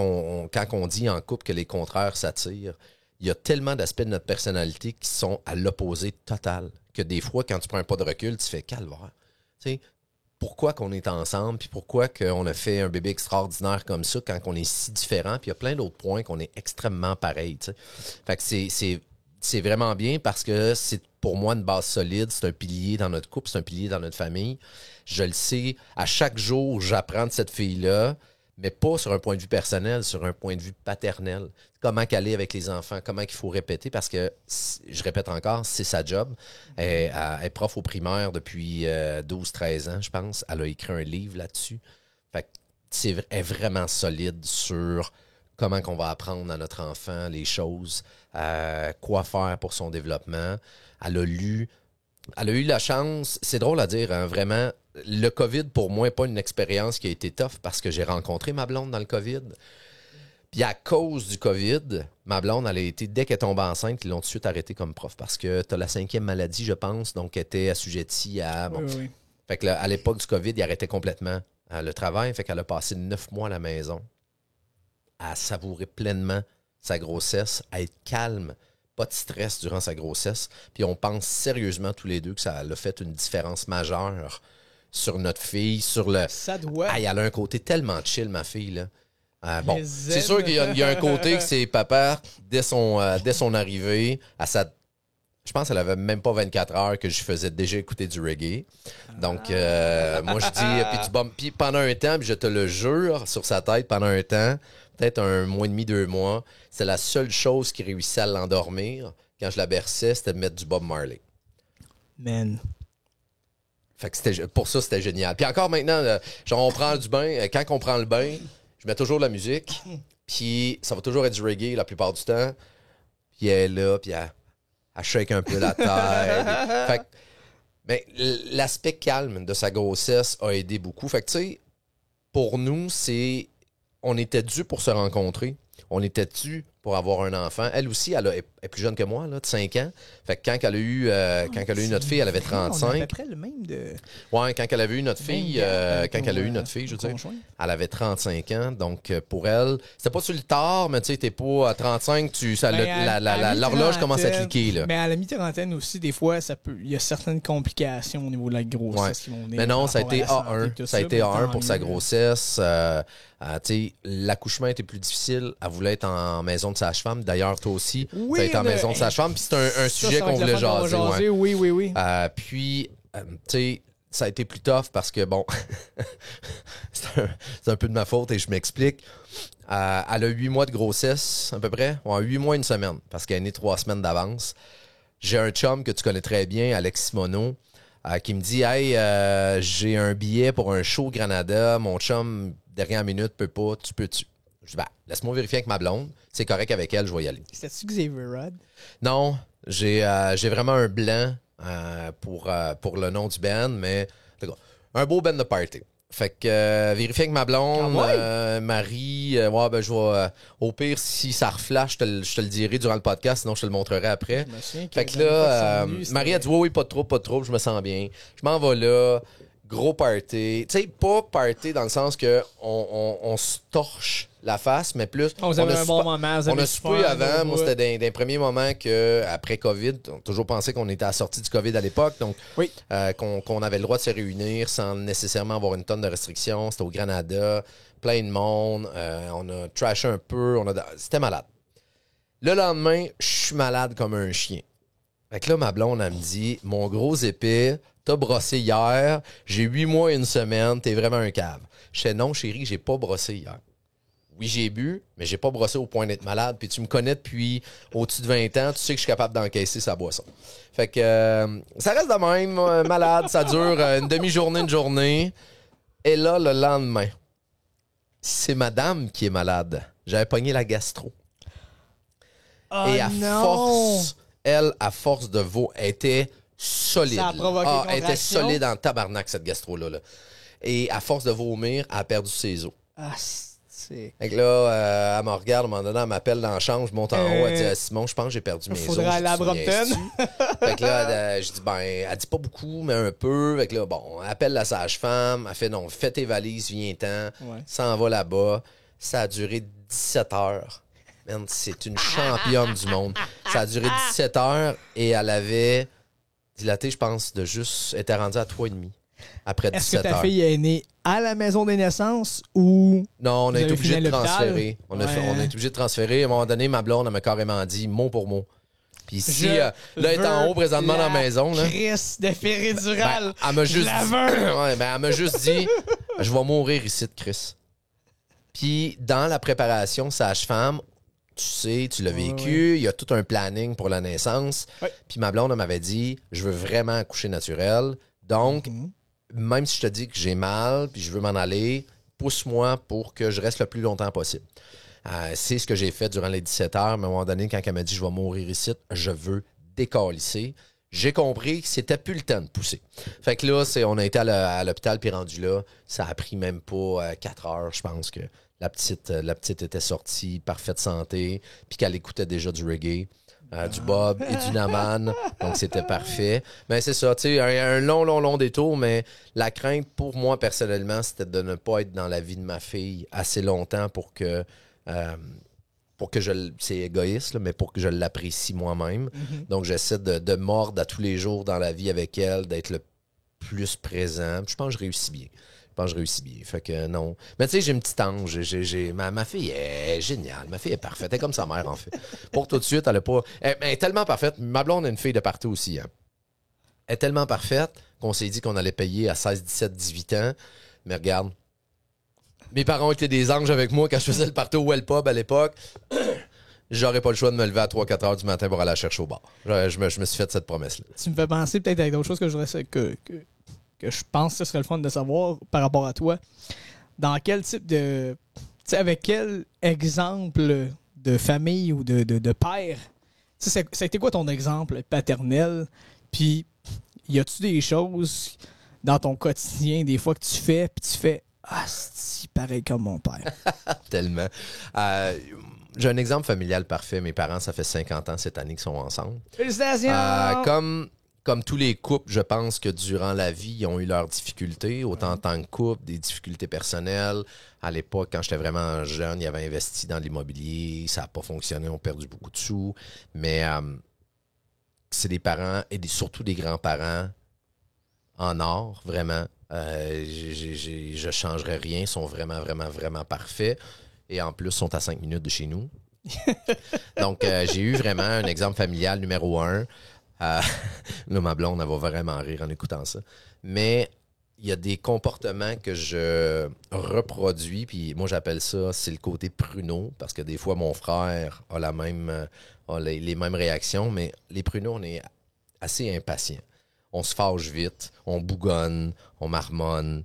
on dit en couple que les contraires s'attirent. Il y a tellement d'aspects de notre personnalité qui sont à l'opposé total que des fois, quand tu prends un pas de recul, tu fais calvaire. Tu sais, pourquoi qu'on est ensemble, puis pourquoi qu'on a fait un bébé extraordinaire comme ça quand on est si différent, puis il y a plein d'autres points qu'on est extrêmement pareils. Tu sais. Fait que c'est vraiment bien parce que c'est pour moi une base solide, c'est un pilier dans notre couple, c'est un pilier dans notre famille. Je le sais, à chaque jour, j'apprends de cette fille-là, mais pas sur un point de vue personnel, sur un point de vue paternel. Comment qu'elle est avec les enfants, comment qu'il faut répéter, parce que, je répète encore, c'est sa job. Elle est prof au primaire depuis 12-13 ans, je pense. Elle a écrit un livre là-dessus. Fait que elle est vraiment solide sur comment qu'on va apprendre à notre enfant les choses, quoi faire pour son développement. Elle a eu la chance, c'est drôle à dire, hein, vraiment, le COVID, pour moi, n'est pas une expérience qui a été tough parce que j'ai rencontré ma blonde dans le COVID. Puis à cause du COVID, ma blonde, elle a été, dès qu'elle tombe enceinte, ils l'ont tout de suite arrêtée comme prof parce que tu as la 5e maladie, je pense, donc elle était assujettie à... Bon. Oui. Fait que là, à l'époque du COVID, il arrêtait complètement le travail. Fait qu'elle a passé 9 mois à la maison à savourer pleinement sa grossesse, à être calme, pas de stress durant sa grossesse. Puis on pense sérieusement tous les deux que ça a fait une différence majeure sur notre fille, sur le... Ça doit. Elle a un côté tellement chill, ma fille, là. Bon, c'est sûr qu'il y a un côté que c'est papa, dès son arrivée, je pense qu'elle avait même pas 24 heures que je faisais déjà écouter du reggae. Donc, moi, je dis, puis pendant un temps, puis je te le jure, sur sa tête, pendant un temps, peut-être 1 mois et demi, 2 mois, c'est la seule chose qui réussissait à l'endormir quand je la berçais, c'était de mettre du Bob Marley. Man. Fait que pour ça, c'était génial. Puis encore maintenant, genre, on prend du bain, quand on prend le bain, je mets toujours de la musique, puis ça va toujours être du reggae la plupart du temps. Puis elle est là, puis elle shake un peu la tête. Fait que, mais l'aspect calme de sa grossesse a aidé beaucoup. Fait que, tu sais, pour nous, on était dû pour se rencontrer. On était dû pour avoir un enfant. Elle aussi, elle est plus jeune que moi, là, de 5 ans. Fait que quand elle a eu notre fille, elle avait 35. On a à peu près le même de... Ouais, quand elle avait eu notre fille, je veux dire, elle avait 35 ans. Donc, pour elle, c'était pas sur le tard, mais tu sais, t'es pas à 35, l'horloge commence à cliquer, là. Mais à la mi-trentaine aussi, des fois, il y a certaines complications au niveau de la grossesse qui vont venir. Mais non, ça a été A1. Ça a été A1 pour sa grossesse. L'accouchement était plus difficile. Elle voulait être en maison de sage-femme. D'ailleurs, toi aussi, tu as été en maison de sage-femme. Puis c'est un sujet qu'on voulait jaser. Oui. Puis, tu sais, ça a été plus tough parce que, bon, c'est un peu de ma faute et je m'explique. Elle a 8 mois de grossesse, à peu près. 8 mois et 1 semaine, parce qu'elle est née 3 semaines d'avance. J'ai un chum que tu connais très bien, Alex Simoneau, qui me dit « Hey, j'ai un billet pour un show au Granada. Mon chum, dernière minute, peut pas. Tu peux-tu? » Je dis « Ben, laisse-moi vérifier avec ma blonde. C'est correct avec elle, je vais y aller. » C'était-tu Xavier Rudd? Non, j'ai vraiment un blanc pour le nom du band, mais un beau band de party. Fait que vérifier avec ma blonde, Marie, je vais au pire, si ça reflash, je te le dirai durant le podcast, sinon je te le montrerai après. Fait que là, Marie a dit oui, pas de trouble, je me sens bien. Je m'en vais là, gros party. Tu sais, pas party dans le sens que on se torche la face, mais plus... On a un bon moment. On a soupé avant. Moi, c'était d'un premier moment qu'après COVID, on a toujours pensé qu'on était à la sortie du COVID à l'époque, donc qu'on avait le droit de se réunir sans nécessairement avoir une tonne de restrictions. C'était au Granada, plein de monde. On a trashé un peu. C'était malade. Le lendemain, je suis malade comme un chien. Fait que là, ma blonde, elle me dit, mon gros épais, t'as brossé hier, j'ai 8 mois et 1 semaine, t'es vraiment un cave. Je fais non, chérie, j'ai pas brossé hier. Oui, j'ai bu, mais j'ai pas brossé au point d'être malade. Puis tu me connais depuis au-dessus de 20 ans, tu sais que je suis capable d'encaisser sa boisson. Fait que ça reste de même, malade, ça dure une demi-journée, une journée. Et là, le lendemain, c'est madame qui est malade. J'avais pogné la gastro. Et à force de elle était solide. Ça a provoqué elle était solide en tabarnak, cette gastro-là. Là. Et à force de vomir, elle a perdu ses os. Fait que là, elle me regarde, à un moment donné, elle m'appelle dans la chambre, je monte en haut, elle dit Simon, je pense que j'ai perdu mes os. Faudrait aller à Brompton. Fait que là, je dis elle dit pas beaucoup, mais un peu. Fait que là, bon, elle appelle la sage-femme, elle fait non, fais tes valises, viens-t'en, s'en va là-bas. Ça a duré 17 heures. Man, c'est une championne du monde. Ça a duré 17 heures et elle avait dilaté, je pense, elle était rendue à 3,5 après 17 heures. Est-ce que ta fille est née à la maison des naissances ou... Non, on a été obligé de transférer. On a été obligé de transférer. À un moment donné, ma blonde, elle m'a carrément dit mot pour mot. Puis ici, là, elle est en haut présentement dans la maison. Crise de péridurale. Elle m'a juste elle m'a juste dit je vais mourir ici de Chris. Puis dans la préparation sage-femme, tu sais, tu l'as vécu, il y a tout un planning pour la naissance. Puis ma blonde, elle m'avait dit je veux vraiment accoucher naturel. Donc, même si je te dis que j'ai mal puis je veux m'en aller, pousse-moi pour que je reste le plus longtemps possible. C'est ce que j'ai fait durant les 17 heures. Mais à un moment donné, quand elle m'a dit je vais mourir ici, je veux décalisser. J'ai compris que c'était plus le temps de pousser. Fait que là, on a été à l'hôpital puis rendu là. Ça a pris même pas 4 heures, je pense que la petite était sortie, parfaite santé, puis qu'elle écoutait déjà du reggae. Du Bob et du Naman. Donc, c'était parfait. Mais c'est ça, tu sais, un long détour, mais la crainte pour moi, personnellement, c'était de ne pas être dans la vie de ma fille assez longtemps pour que c'est égoïste, là, mais pour que je l'apprécie moi-même. Donc, j'essaie de mordre à tous les jours dans la vie avec elle, d'être le plus présent. Je pense que je réussis bien. pense que je réussis bien. Fait que non. Mais tu sais, j'ai une petite ange. Ma fille est géniale. Ma fille est parfaite. Elle est comme sa mère, en fait. Pour tout de suite, elle est tellement parfaite. Ma blonde a une fille de partout aussi. Hein. Elle est tellement parfaite qu'on s'est dit qu'on allait payer à 16, 17, 18 ans. Mais regarde, mes parents étaient des anges avec moi quand je faisais le party au Well Pub à l'époque. J'aurais pas le choix de me lever à 3-4 heures du matin pour aller la chercher au bar. Je me suis fait cette promesse-là. Tu me fais penser peut-être avec d'autres choses que je pense que ce serait le fun de savoir par rapport à toi. Dans quel type de... Tu sais, avec quel exemple de famille ou de père? Tu sais, ça a été quoi ton exemple paternel? Puis, y a-tu des choses dans ton quotidien, des fois, que tu fais, puis tu fais « Ah, c'est pareil comme mon père. » Tellement. J'ai un exemple familial parfait. Mes parents, ça fait 50 ans cette année qu'ils sont ensemble. Félicitations! Comme tous les couples, je pense que durant la vie, ils ont eu leurs difficultés, autant en tant que couple, des difficultés personnelles. À l'époque, quand j'étais vraiment jeune, ils avaient investi dans l'immobilier, ça n'a pas fonctionné, on a perdu beaucoup de sous. Mais c'est des parents, et surtout des grands-parents en or, vraiment. Je ne changerais rien, ils sont vraiment, vraiment, vraiment parfaits. Et en plus, ils sont à 5 minutes de chez nous. Donc, j'ai eu vraiment un exemple familial numéro 1. Là, ma blonde, elle va vraiment rire en écoutant ça. Mais il y a des comportements que je reproduis, puis moi, j'appelle ça, c'est le côté pruneau, parce que des fois, mon frère a les mêmes réactions, mais les pruneaux, on est assez impatients. On se fâche vite, on bougonne, on marmonne.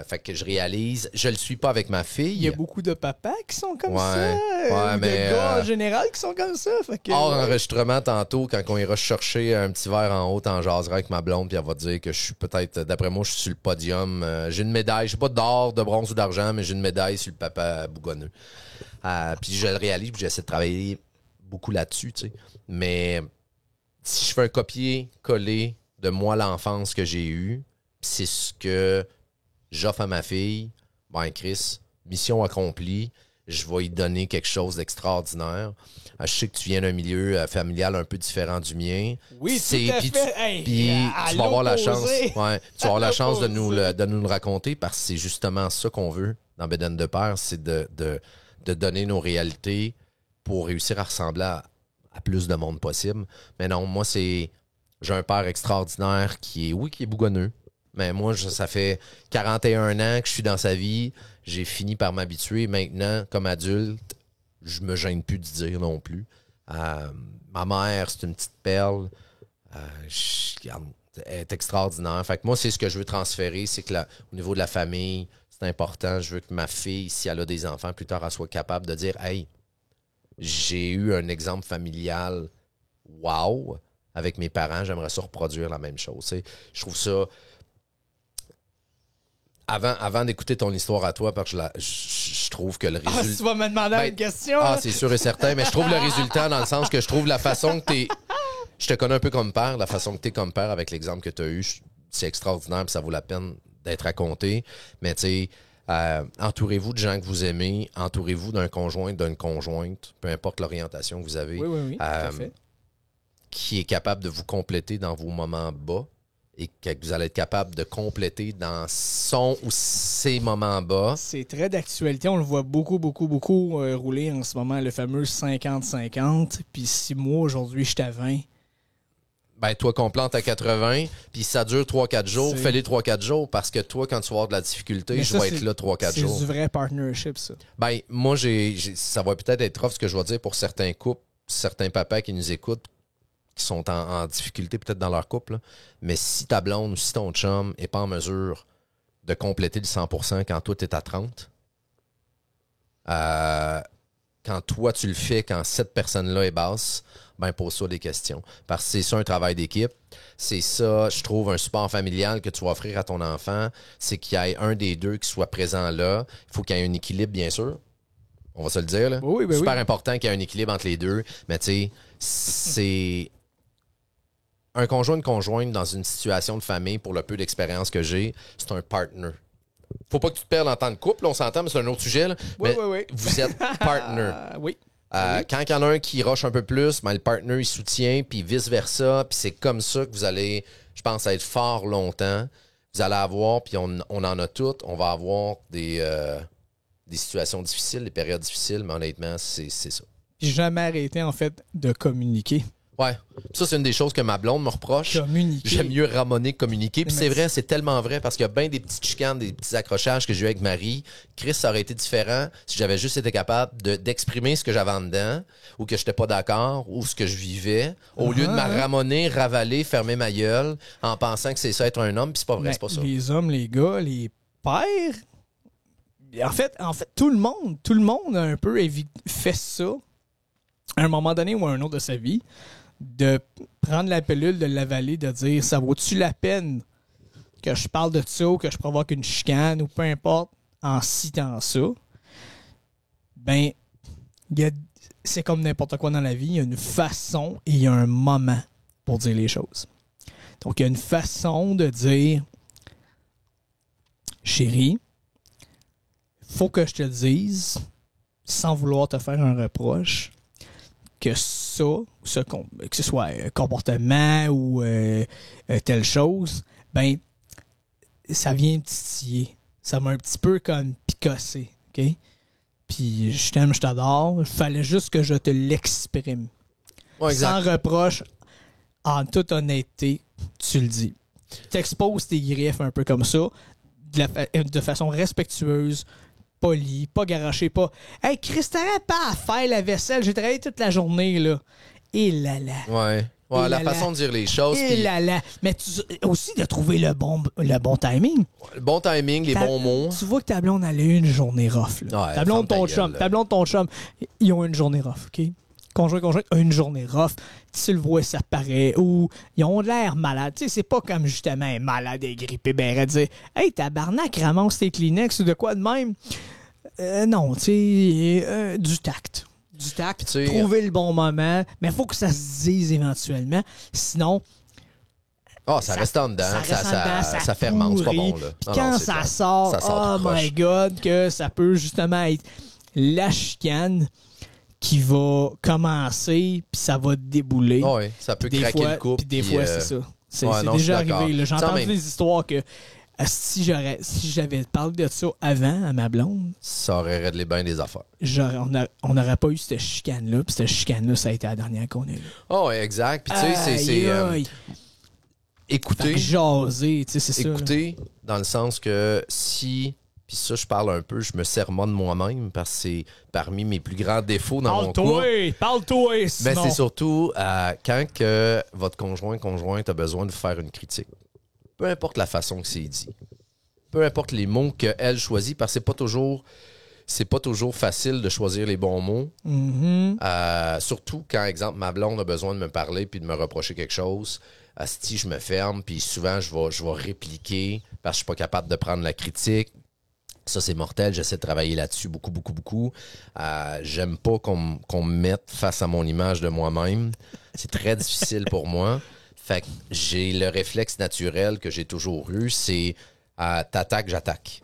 Fait que je réalise, je le suis pas avec ma fille. Il y a beaucoup de papas qui sont comme ça. Ouais, mais de gars en général qui sont comme ça. Fait que, hors enregistrement tantôt, quand on ira chercher un petit verre en haut, en jasera avec ma blonde, puis elle va dire que je suis peut-être, d'après moi, je suis sur le podium. J'ai une médaille, je sais pas d'or, de bronze ou d'argent, mais j'ai une médaille sur le papa bougonneux. Puis je le réalise, puis j'essaie de travailler beaucoup là-dessus, tu sais. Mais si je fais un copier-coller de moi l'enfance que j'ai eue, c'est ce que j'offre à ma fille, ben Chris, mission accomplie, je vais lui donner quelque chose d'extraordinaire. Je sais que tu viens d'un milieu familial un peu différent du mien. Oui, tout à fait. Puis tu vas avoir la chance, tu vas avoir la chance de nous le raconter parce que c'est justement ça qu'on veut dans Bédaine de Père, c'est de donner nos réalités pour réussir à ressembler à plus de monde possible. Mais non, moi, j'ai un père extraordinaire qui est bougonneux. Mais moi, ça fait 41 ans que je suis dans sa vie. J'ai fini par m'habituer. Maintenant, comme adulte, je me gêne plus de dire non plus. Ma mère, c'est une petite perle. Elle est extraordinaire. Fait que moi, c'est ce que je veux transférer. C'est que au niveau de la famille, c'est important. Je veux que ma fille, si elle a des enfants, plus tard, elle soit capable de dire « Hey, j'ai eu un exemple familial. Wow! Avec mes parents, j'aimerais ça reproduire la même chose. » T'sais, je trouve ça... Avant d'écouter ton histoire à toi, parce que je trouve que le résultat... tu vas me demander une question? C'est sûr et certain, mais je trouve le résultat dans le sens que je trouve la façon que t'es... Je te connais un peu comme père, la façon que t'es comme père avec l'exemple que t'as eu, c'est extraordinaire et ça vaut la peine d'être raconté. Mais tu sais, entourez-vous de gens que vous aimez, entourez-vous d'un conjoint, d'une conjointe, peu importe l'orientation que vous avez, oui, tout à fait. Qui est capable de vous compléter dans vos moments bas. Et que vous allez être capable de compléter dans son ou ses moments bas. C'est très d'actualité. On le voit beaucoup rouler en ce moment, le fameux 50-50. Puis si moi, aujourd'hui, je suis à 20... Ben, toi, qu'on plante à 80, puis ça dure 3-4 jours, fais-les 3-4 jours, parce que toi, quand tu vas avoir de la difficulté, je vais être là 3-4 jours. C'est du vrai partnership, ça. Ben, moi, ça va peut-être être rough ce que je vais dire pour certains couples, certains papas qui nous écoutent, qui sont en difficulté peut-être dans leur couple, là. Mais si ta blonde ou si ton chum n'est pas en mesure de compléter le 100% quand toi, tu es à 30, quand toi, tu le fais, quand cette personne-là est basse, ben pose-toi des questions. Parce que c'est ça un travail d'équipe. C'est ça, je trouve, un support familial que tu vas offrir à ton enfant. C'est qu'il y ait un des deux qui soit présent là. Il faut qu'il y ait un équilibre, bien sûr. On va se le dire, là. Oui, super important qu'il y ait un équilibre entre les deux. Mais tu sais, c'est... Un conjoint, une conjointe dans une situation de famille, pour le peu d'expérience que j'ai, c'est un partner. Faut pas que tu te perdes en tant que couple, là, on s'entend, mais c'est un autre sujet. Là. Oui. Vous êtes partner. Oui. Quand il y en a un qui rush un peu plus, ben, le partner, il soutient, puis vice-versa. Puis c'est comme ça que vous allez, je pense, être fort longtemps. vous allez avoir, puis on en a toutes, on va avoir des situations difficiles, des périodes difficiles, mais honnêtement, c'est ça. J'ai jamais arrêté, en fait, de communiquer. Ouais. Ça, c'est une des choses que ma blonde me reproche. Communiquer. J'aime mieux ramoner que communiquer. Puis c'est vrai, c'est tellement vrai parce qu'il y a bien des petites chicanes, des petits accrochages que j'ai eu avec Marie. Chris, ça aurait été différent si j'avais juste été capable d'exprimer ce que j'avais en dedans ou que j'étais pas d'accord ou ce que je vivais au lieu de me ramoner, ravaler, fermer ma gueule en pensant que c'est ça être un homme. Puis c'est pas vrai, c'est pas ça. Les hommes, les gars, les pères... En fait, tout le monde a un peu fait ça à un moment donné ou à un autre de sa vie. De prendre la pilule, de l'avaler, de dire ça vaut-tu la peine que je parle de ça ou que je provoque une chicane ou peu importe en citant ça, ben c'est comme n'importe quoi dans la vie, il y a une façon et il y a un moment pour dire les choses. Donc il y a une façon de dire chérie, faut que je te le dise sans vouloir te faire un reproche que que ce soit un comportement ou telle chose, ben, ça vient me titiller. Ça m'a un petit peu comme picossé, OK? Puis je t'aime, je t'adore. Il fallait juste que je te l'exprime. Ouais, sans reproche, en toute honnêteté, tu le dis. T'exposes tes griefs un peu comme ça, de façon respectueuse, poli, pas garoché, pas « Hey, Chris, t'arrêtes pas à faire la vaisselle, j'ai travaillé toute la journée, là. » Et là là. Ouais, la façon de dire les choses. Et là là. Mais aussi de trouver le bon timing. Le bon timing, les bons mots. Tu vois que ta blonde, elle a eu une journée rough. Là. Ouais, ta blonde, ton chum, ils ont une journée rough, OK? Conjoint a une journée rough. Tu le vois, ça paraît. Ou ils ont l'air malades. Tu sais, c'est pas comme justement un malade et grippé, ben, à dire « Hey, tabarnak, ramasse tes Kleenex ou de quoi de même? » Non, tu sais, du tact. Du tact, trouver le bon moment. Mais il faut que ça se dise éventuellement. Sinon... ça reste en dedans. Ça fermente, c'est pas bon. Là. Puis quand ça sort, oh my God, que ça peut justement être la chicane qui va commencer, puis ça va débouler. Oh oui, ça peut craquer le couple. Puis des fois, c'est ça. C'est déjà arrivé. J'ai entendu des histoires que si j'avais parlé de ça avant à ma blonde, ça aurait réglé bien des affaires. On n'aurait pas eu cette chicane-là, puis cette chicane-là, ça a été la dernière qu'on a eue. Oh, exact. Puis tu sais, c'est écouter. Jaser, tu sais, c'est ça. Écouter, dans le sens que si... Puis ça, je parle un peu, je me sermonne moi-même parce que c'est parmi mes plus grands défauts dans mon couple. Parle-toi! Ben, c'est surtout quand que votre conjointe a besoin de faire une critique. Peu importe la façon que c'est dit. Peu importe les mots qu'elle choisit, parce que c'est pas toujours facile de choisir les bons mots. Mm-hmm. Surtout quand, exemple, ma blonde a besoin de me parler puis de me reprocher quelque chose. Si je me ferme, puis souvent, je vais répliquer parce que je suis pas capable de prendre la critique. Ça, c'est mortel. J'essaie de travailler là-dessus beaucoup, beaucoup, beaucoup. J'aime pas qu'on me mette face à mon image de moi-même. C'est très difficile pour moi. Fait que j'ai le réflexe naturel que j'ai toujours eu, c'est t'attaques, j'attaque.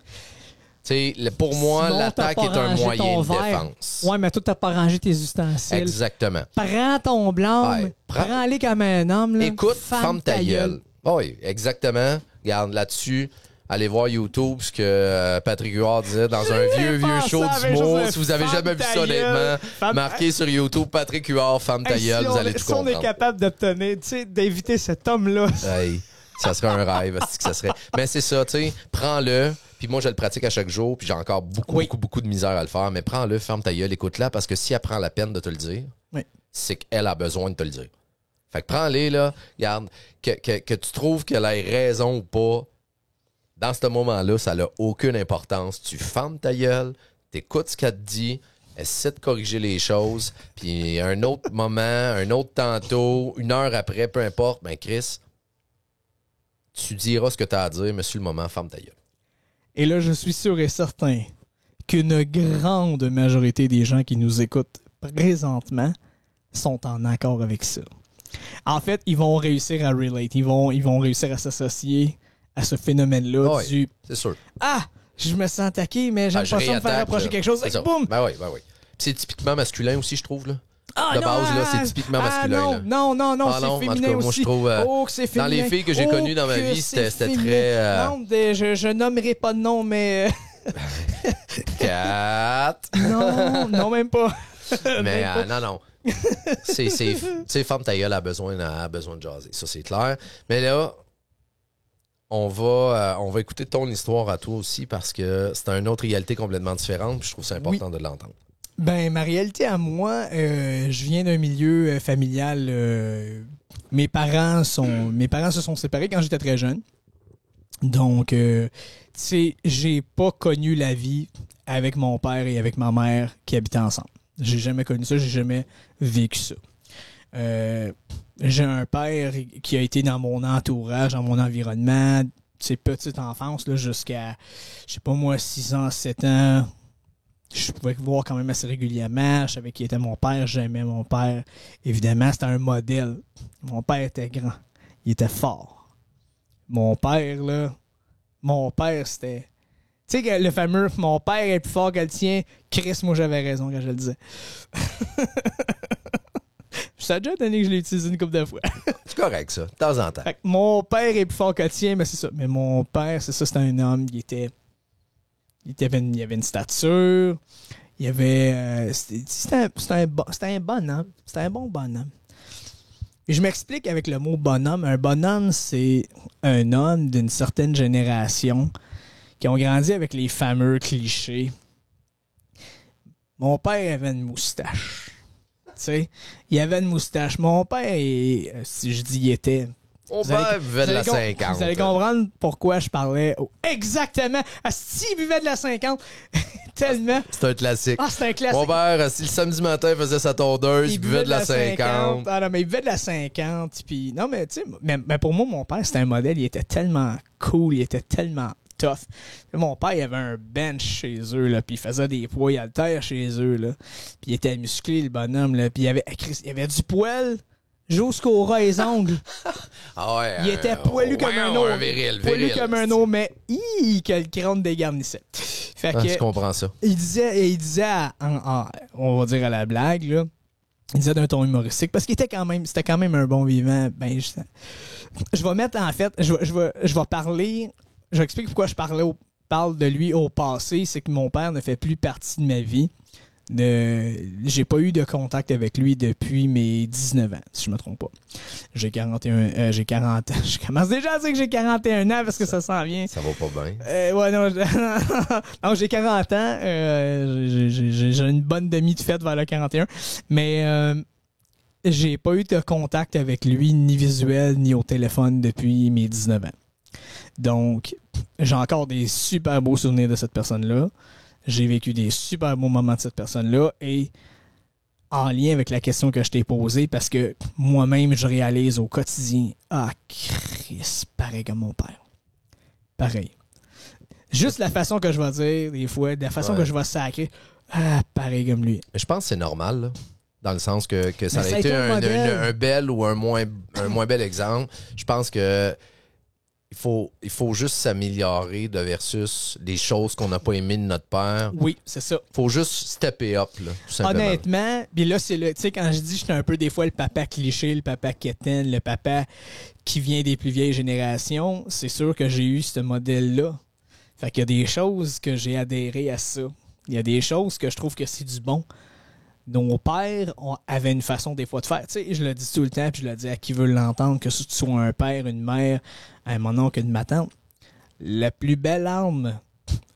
Tu sais, pour moi, sinon, l'attaque est un moyen de défense. Ouais, mais toi, t'as pas rangé tes ustensiles. Exactement. Prends ton blâme, prends-les comme un homme. Là. Écoute, ferme ta gueule. Oui, exactement. Regarde là-dessus. Allez voir YouTube, ce que Patrick Huard disait dans un vieux show d'humour. Si vous avez jamais vu ça, honnêtement, marquez sur YouTube Patrick Huard, femme ta gueule, vous allez tout comprendre. Si on est capable d'obtenir, tu sais, d'inviter cet homme-là. Hey, ça serait un rêve, ça serait. Mais c'est ça, tu sais, prends-le. Puis moi, je le pratique à chaque jour, puis j'ai encore beaucoup de misère à le faire. Mais prends-le, ferme ta gueule, écoute-la, parce que si elle prend la peine de te le dire, c'est qu'elle a besoin de te le dire. Fait que prends-les, là, regarde, que tu trouves qu'elle a raison ou pas. Dans ce moment-là, ça n'a aucune importance. Tu fermes ta gueule, t'écoutes ce qu'elle te dit, essaie de corriger les choses, puis un autre moment, un autre tantôt, 1 heure après, peu importe, ben Chris, tu diras ce que tu as à dire, mais sur le moment, ferme ta gueule. Et là, je suis sûr et certain qu'une grande majorité des gens qui nous écoutent présentement sont en accord avec ça. En fait, ils vont réussir à relate, ils vont réussir à s'associer à ce phénomène-là du... C'est sûr. Ah! Je me sens attaqué, mais j'aime pas ça me faire reprocher quelque chose. Boum! Ben oui. Puis c'est typiquement masculin aussi, je trouve, là. de base, là, c'est typiquement masculin. Non, là. non, c'est féminin en tout cas, moi, aussi. je trouve, Oh, que c'est féminin. dans les filles que j'ai connues dans ma vie, c'était très... Non, je nommerai pas de nom, mais... 4. Non, même pas. Mais non. C'est femme ta gueule a besoin de jaser. Ça, c'est clair. Mais là, on va écouter ton histoire à toi aussi parce que c'est une autre réalité complètement différente. Puis je trouve ça important de l'entendre. Ben, ma réalité à moi, je viens d'un milieu familial. Mes parents se sont séparés quand j'étais très jeune. Donc, tu sais, j'ai pas connu la vie avec mon père et avec ma mère qui habitaient ensemble. J'ai jamais connu ça, j'ai jamais vécu ça. J'ai un père qui a été dans mon entourage, dans mon environnement, petite enfance, là, jusqu'à, je sais pas moi, 6 ans, 7 ans. Je pouvais le voir quand même assez régulièrement. Je savais qui était mon père, j'aimais mon père. Évidemment, c'était un modèle. Mon père était grand. Il était fort. Mon père, c'était... Tu sais, le fameux « Mon père est plus fort que le tien », Chris, moi, j'avais raison quand je le disais. Ça a déjà donné que je l'ai utilisé une couple de fois. C'est correct, ça, de temps en temps. Fait que mon père est plus fort que le tien, mais c'est ça. Mais mon père, c'est ça, c'était un homme, il avait une stature, il avait... c'était un bonhomme. C'était un bon bonhomme. Et je m'explique avec le mot bonhomme. Un bonhomme, c'est un homme d'une certaine génération qui ont grandi avec les fameux clichés. Mon père avait une moustache. Tu sais, il avait une moustache. Mon père, si je dis il était... Mon père buvait de la 50. Vous allez comprendre pourquoi je parlais... Exactement! Asti, il buvait de la 50! Tellement! C'est un classique. C'est un classique. Mon père, si le samedi matin, il faisait sa tondeuse, il buvait de la 50. Ah non, mais il buvait de la 50. Puis, non, mais tu sais, mais pour moi, mon père, c'était un modèle. Il était tellement cool, il était tellement tough. Mon père, il avait un bench chez eux, là, puis il faisait des poids, il haltère chez eux, là. Puis il était musclé, le bonhomme, là. Puis il y avait du poil jusqu'au ras les ongles. Ah ouais, il était poilu comme un autre. Poilu comme un autre, mais que le crâne dégarnissait. Fait que, je comprends ça. Il disait on va dire à la blague, là, il disait d'un ton humoristique, parce qu'il c'était quand même un bon vivant. Ben, je vais mettre, en fait, je vais parler, je vais expliquer pourquoi je parle de lui au passé, c'est que mon père ne fait plus partie de ma vie. J'ai pas eu de contact avec lui depuis mes 19 ans, si je me trompe pas. J'ai 40 ans. Je commence déjà à dire que j'ai 41 ans parce que ça s'en vient. Ça va pas bien. Ouais, non. Non, j'ai 40 ans. J'ai une bonne demi de fête vers le 41. Mais j'ai pas eu de contact avec lui, ni visuel, ni au téléphone depuis mes 19 ans. Donc, j'ai encore des super beaux souvenirs de cette personne-là. J'ai vécu des super beaux moments de cette personne-là et en lien avec la question que je t'ai posée, parce que moi-même, je réalise au quotidien, Chris, pareil comme mon père. Pareil. Juste la façon que je vais dire, des fois, la façon que je vais sacrer, pareil comme lui. Je pense que c'est normal, là, dans le sens que ça a été un bel ou un moins bel exemple. Je pense que il faut juste s'améliorer de versus les choses qu'on n'a pas aimées de notre père. Oui, c'est ça. Faut juste stepper up, là, tout simplement. Honnêtement, puis là, c'est tu sais, quand je dis, j'étais un peu des fois le papa cliché, le papa quétaine, le papa qui vient des plus vieilles générations, c'est sûr que j'ai eu ce modèle-là. Fait qu'il y a des choses que j'ai adhéré à ça. Il y a des choses que je trouve que c'est du bon. Nos pères avaient une façon des fois de faire. Tu sais, je le dis tout le temps, puis je le dis à qui veut l'entendre, que ce soit un père, une mère, mon oncle, une ma tante. La plus belle arme,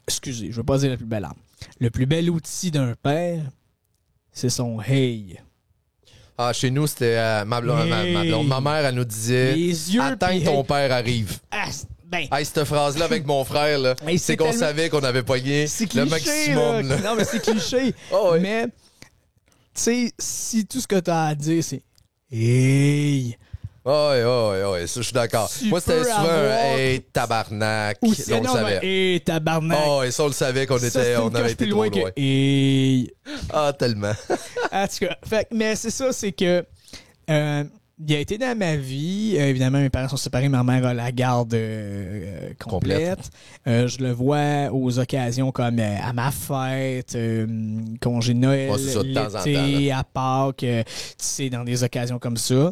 excusez, je veux pas dire la plus belle arme, le plus bel outil d'un père, c'est son « hey ». Chez nous, c'était ma blonde. Ma mère, elle nous disait « Attends que ton père arrive ». Cette phrase-là avec mon frère, là, c'est qu'on savait qu'on avait pogné le maximum. Là. Non, mais c'est cliché. Oh, oui. Mais, tu sais, si tout ce que tu as à dire, c'est « hey ». Oui, ça, je suis d'accord. Moi, c'était souvent un « hey, tabarnak ». Ou c'est non, savait. « Hey, tabarnak ». Et ça, on le savait qu'on avait été trop loin. Que, hey. Tellement. En tout cas, mais c'est ça, c'est que il a été dans ma vie. Évidemment, mes parents sont séparés. Ma mère a la garde complète. Je le vois aux occasions comme à ma fête, congé de Noël, l'été, à Pâques, tu sais, dans des occasions comme ça.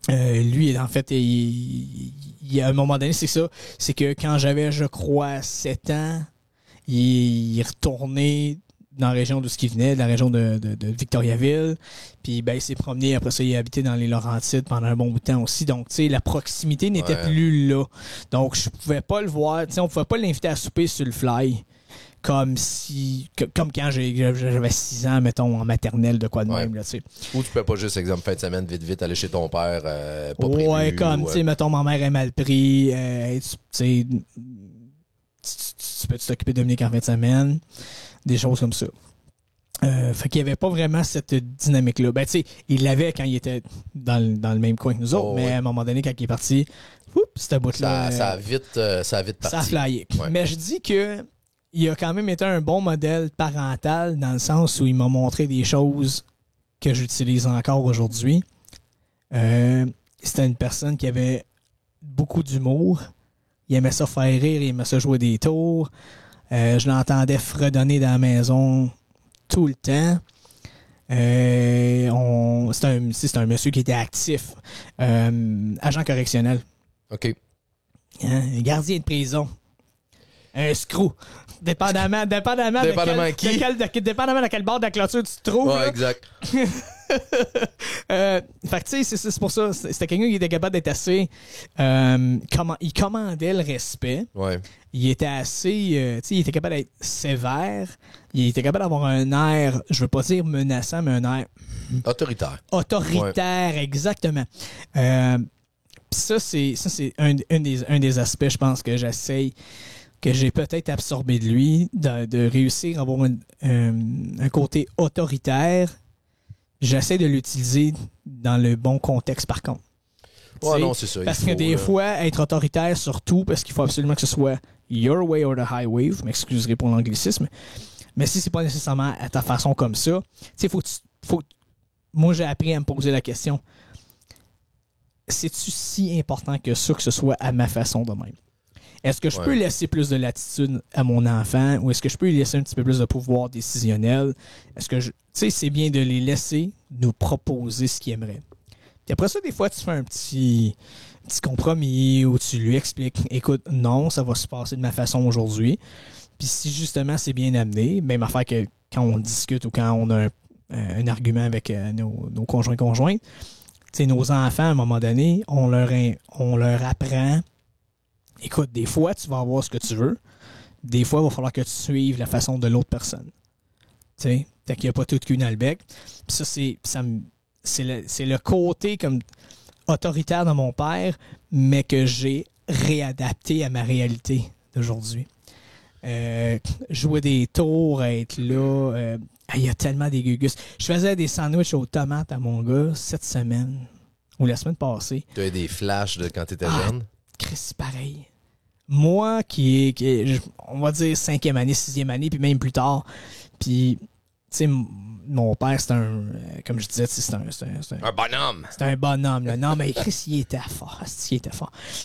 Lui, en fait, il à un moment donné, c'est ça. C'est que quand j'avais, je crois, 7 ans, il est retourné dans la région d'où il venait, de la région de Victoriaville. Puis ben, il s'est promené. Après ça, il a habité dans les Laurentides pendant un bon bout de temps aussi. Donc, tu sais, la proximité n'était plus là. Donc, je pouvais pas le voir. Tu sais, on pouvait pas l'inviter à souper sur le fly. Comme quand j'avais 6 ans, mettons, en maternelle, de quoi de même, là, tu sais. Ou tu peux pas juste, exemple, fin de semaine, vite, aller chez ton père, pas prévu. Ouais, comme, tu sais, mettons, ma mère est mal pris, tu sais, tu peux t'occuper de Dominique en fin de semaine, des choses comme ça. Fait qu'il y avait pas vraiment cette dynamique-là. Ben, tu sais, il l'avait quand il était dans le même coin que nous autres, mais à un moment donné, quand il est parti, c'était bout-là. Ça a vite parti. Ça a flyé. Ouais. Mais je dis que il a quand même été un bon modèle parental dans le sens où il m'a montré des choses que j'utilise encore aujourd'hui. C'était une personne qui avait beaucoup d'humour. Il aimait ça faire rire, il aimait ça jouer des tours. Je l'entendais fredonner dans la maison tout le temps. C'est un monsieur qui était actif. Agent correctionnel. OK. Gardien de prison. Un screw. Dépendamment de quel bord de la clôture tu te trouves. Ouais, là. exact. Fait que tu sais, c'est pour ça. C'était quelqu'un qui était capable d'être assez. Il commandait le respect. Ouais. Il était assez. Tu sais, il était capable d'être sévère. Il était capable d'avoir un air, je veux pas dire menaçant, mais un air. Autoritaire. Autoritaire, ouais. Exactement. Ça, c'est un des aspects, je pense, que j'essaye. Que j'ai peut-être absorbé de lui, de réussir à avoir un côté autoritaire. J'essaie de l'utiliser dans le bon contexte, par contre. Ouais, non, c'est ça. Parce que des fois, être autoritaire, surtout, parce qu'il faut absolument que ce soit your way or the highway, vous m'excuserez pour l'anglicisme, mais si c'est pas nécessairement à ta façon comme ça, tu sais, moi, j'ai appris à me poser la question, c'est-tu si important que ça, que ce soit à ma façon de même? Est-ce que je peux laisser plus de latitude à mon enfant ou est-ce que je peux lui laisser un petit peu plus de pouvoir décisionnel? Est-ce que tu sais, c'est bien de les laisser nous proposer ce qu'ils aimeraient. Puis après ça, des fois, tu fais un petit compromis où tu lui expliques, écoute, non, ça va se passer de ma façon aujourd'hui. Puis si justement c'est bien amené, même affaire que quand on discute ou quand on a un argument avec nos conjointes, tu sais, nos enfants, à un moment donné, on leur apprend. Écoute, des fois, tu vas avoir ce que tu veux. Des fois, il va falloir que tu suives la façon de l'autre personne. Tu sais? Fait qu'il n'y a pas tout de cul dans le bec. Puis ça, c'est le côté comme autoritaire de mon père, mais que j'ai réadapté à ma réalité d'aujourd'hui. Jouer des tours, être là. Il y a tellement des gugus. Je faisais des sandwichs aux tomates à mon gars cette semaine. Ou la semaine passée. Tu as des flashs de quand tu étais jeune? C'est pareil. Moi, qui est, on va dire, 5e année, 6e année, puis même plus tard. Puis, tu sais, mon père, c'est un, comme je disais, c'est un bonhomme. C'est un bonhomme, là. Non, mais Chris, il était fort.